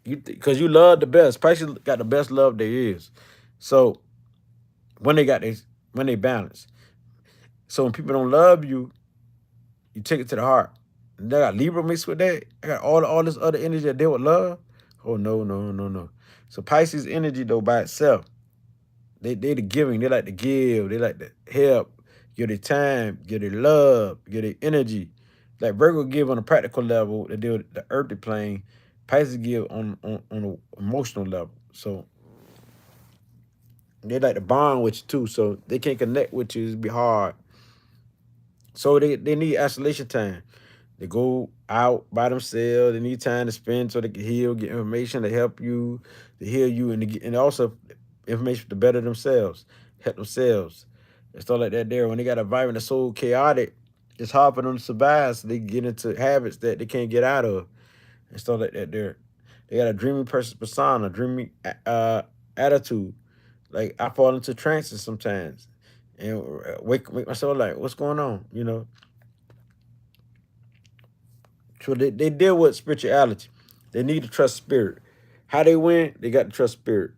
Because you love the best. Pisces got the best love there is. So when they balance. So when people don't love you, you take it to the heart. And they got Libra mixed with that. I got all this other energy that deal with love. Oh no, no, no, no. So Pisces energy though by itself, they the giving. They like to give. They like to help. Give their time. Give their love. Give their energy. Like Virgo give on a practical level. They deal with the earthly plane. Pisces give on an emotional level. So they like to bond with you too. So they can't connect with you. It'd be hard. So they need isolation time. They go out by themselves. They need time to spend so they can heal, get information to help you, to heal you, and also information to better themselves, help themselves, and stuff like that. There, when they got a environment that's so chaotic, it's hard for them to survive. So they get into habits that they can't get out of, and stuff like that. There, they got a dreamy person's persona, dreamy attitude. Like I fall into trances sometimes, and wake myself like, what's going on? So they deal with spirituality. They need to trust spirit. How they win, they got to trust spirit.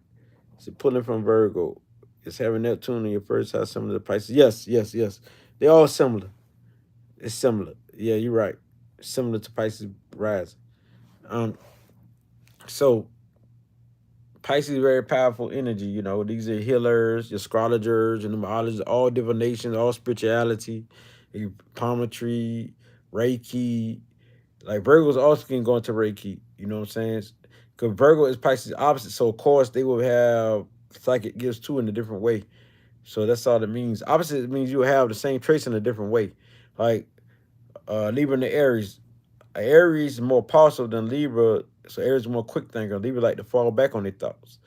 So pulling from Virgo. It's having Neptune in your first house, similar to Pisces. Yes, yes, yes. They're all similar. It's similar. Yeah, you're right. Similar to Pisces rising. Um, so Pisces is very powerful energy. These are healers, astrologers, and numerologists, all divination, all spirituality, palmistry, Reiki. Like Virgos also can go into Reiki. You know what I'm saying? Because Virgo is Pisces opposite, so of course they will have psychic gifts too in a different way. So that's all it means. Opposite means you have the same traits in a different way. Like Libra and the Aries. Aries is more impulsive than Libra, so Aries is more quick thinker. Libra like to fall back on their thoughts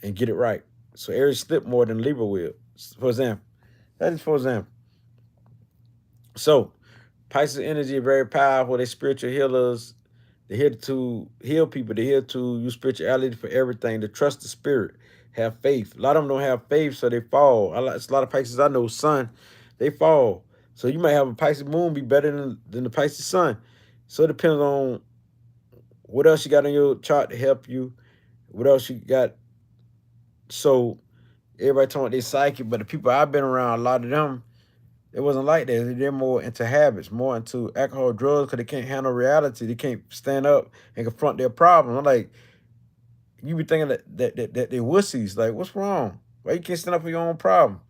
and get it right. So Aries slip more than Libra will. For example, that is for example. So Pisces energy is very powerful. They spiritual healers. They're here to heal people. They're here to use spirituality for everything. To trust the spirit. Have faith. A lot of them don't have faith, so they fall. It's a lot of Pisces I know, sun, they fall. So you might have a Pisces moon be better than the Pisces sun. So it depends on what else you got on your chart to help you. What else you got. So everybody talking about they psychic, but the people I've been around, a lot of them, it wasn't like that. They're more into habits, more into alcohol, drugs, because they can't handle reality. They can't stand up and confront their problem. I'm like, you be thinking that they're wussies. Like, what's wrong? Why you can't stand up for your own problem?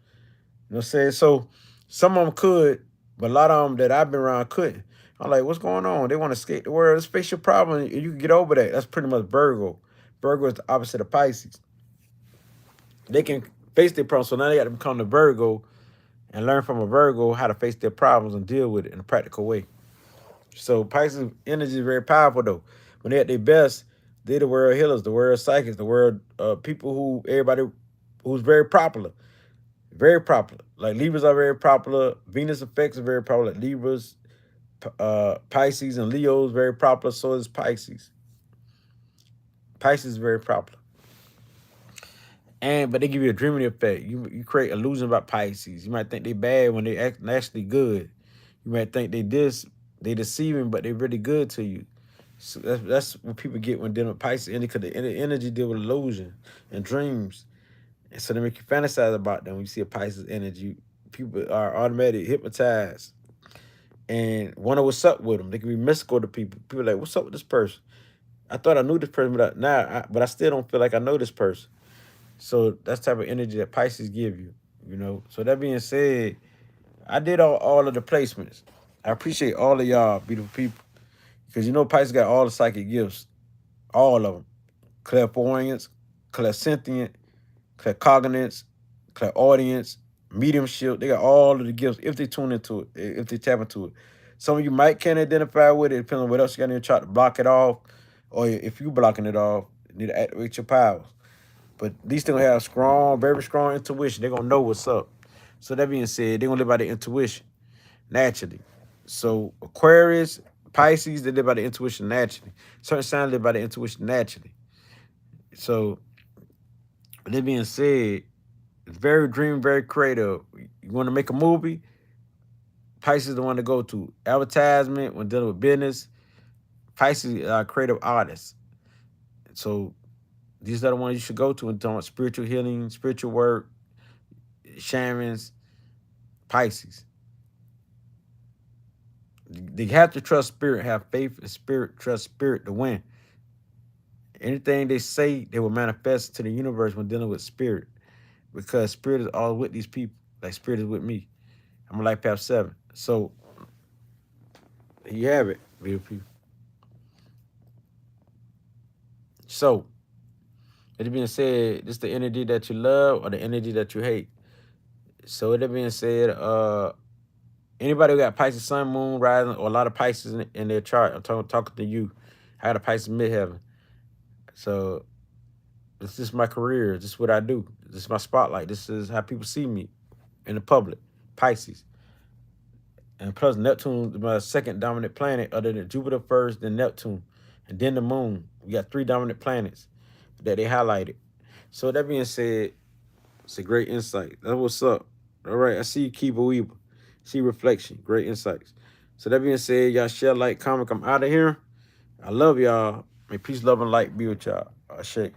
You know what I'm saying? So some of them could, but a lot of them that I've been around couldn't. I'm like, what's going on? They want to escape the world. Let's face your problem, and you can get over that. That's pretty much Virgo. Virgo is the opposite of Pisces. They can face their problems, so now they got to become the Virgo and learn from a Virgo how to face their problems and deal with it in a practical way. So Pisces energy is very powerful though. When they're at their best, They're the world healers, the world psychics, the world people who everybody who's very popular. Very popular. Like Libras are very popular. Venus effects are very popular. Libras, Pisces, and Leos very popular. So is Pisces. Pisces is very popular. But they give you a dreaming effect. You create illusion about Pisces. You might think they bad when they actually good. You might think they deceiving, but they really good to you. So that's what people get when dealing with Pisces energy, because the energy deal with illusion and dreams. And so they make you fantasize about them. When you see a Pisces energy, people are automatically hypnotized and wonder what's up with them. They can be mystical to people. People are like, what's up with this person? I thought I knew this person, but I still don't feel like I know this person. So that's the type of energy that Pisces give you, you know. So that being said, I did all of the placements. I appreciate all of y'all, beautiful people, because you know Pisces got all the psychic gifts, all of them. Clairvoyance, clairsentient, claircognizance, clairaudience, mediumship. They got all of the gifts if they tune into it, if they tap into it. Some of you might can't identify with it, depending on what else you got in your chart to block it off, or if you blocking it off, you need to activate your powers. But these things have strong, very strong intuition. They're gonna know what's up. So that being said, they're gonna live by their intuition naturally. So Aquarius, Pisces, they live by the intuition naturally. Certain signs live by the intuition naturally. So with that being said, it's very dream, very creative. You want to make a movie? Pisces is the one to go to. Advertisement, when dealing with business, Pisces are creative artists. So these are the ones you should go to when talking about spiritual healing, spiritual work, shamans, Pisces. They have to trust spirit, have faith in spirit, trust spirit to win. Anything they say, they will manifest to the universe when dealing with spirit, because spirit is all with these people. Like spirit is with me. I'm a life path 7. So here you have it, beautiful people. So, it being said, this is the energy that you love or the energy that you hate. So with that being said, anybody who got Pisces Sun, Moon, Rising, or a lot of Pisces in their chart, I'm talking to you. I got a Pisces midheaven. So this is my career. This is what I do. This is my spotlight. This is how people see me in the public. Pisces. And plus Neptune is my second dominant planet, other than Jupiter first, then Neptune, and then the moon. We got 3 dominant planets that they highlighted. So that being said, it's a great insight. That's what's up. All right, I see you, Kiba Weeba. See reflection. Great insights. So that being said, y'all share, like, comment. I'm out of here. I love y'all. May peace, love, and light be with y'all. Shake.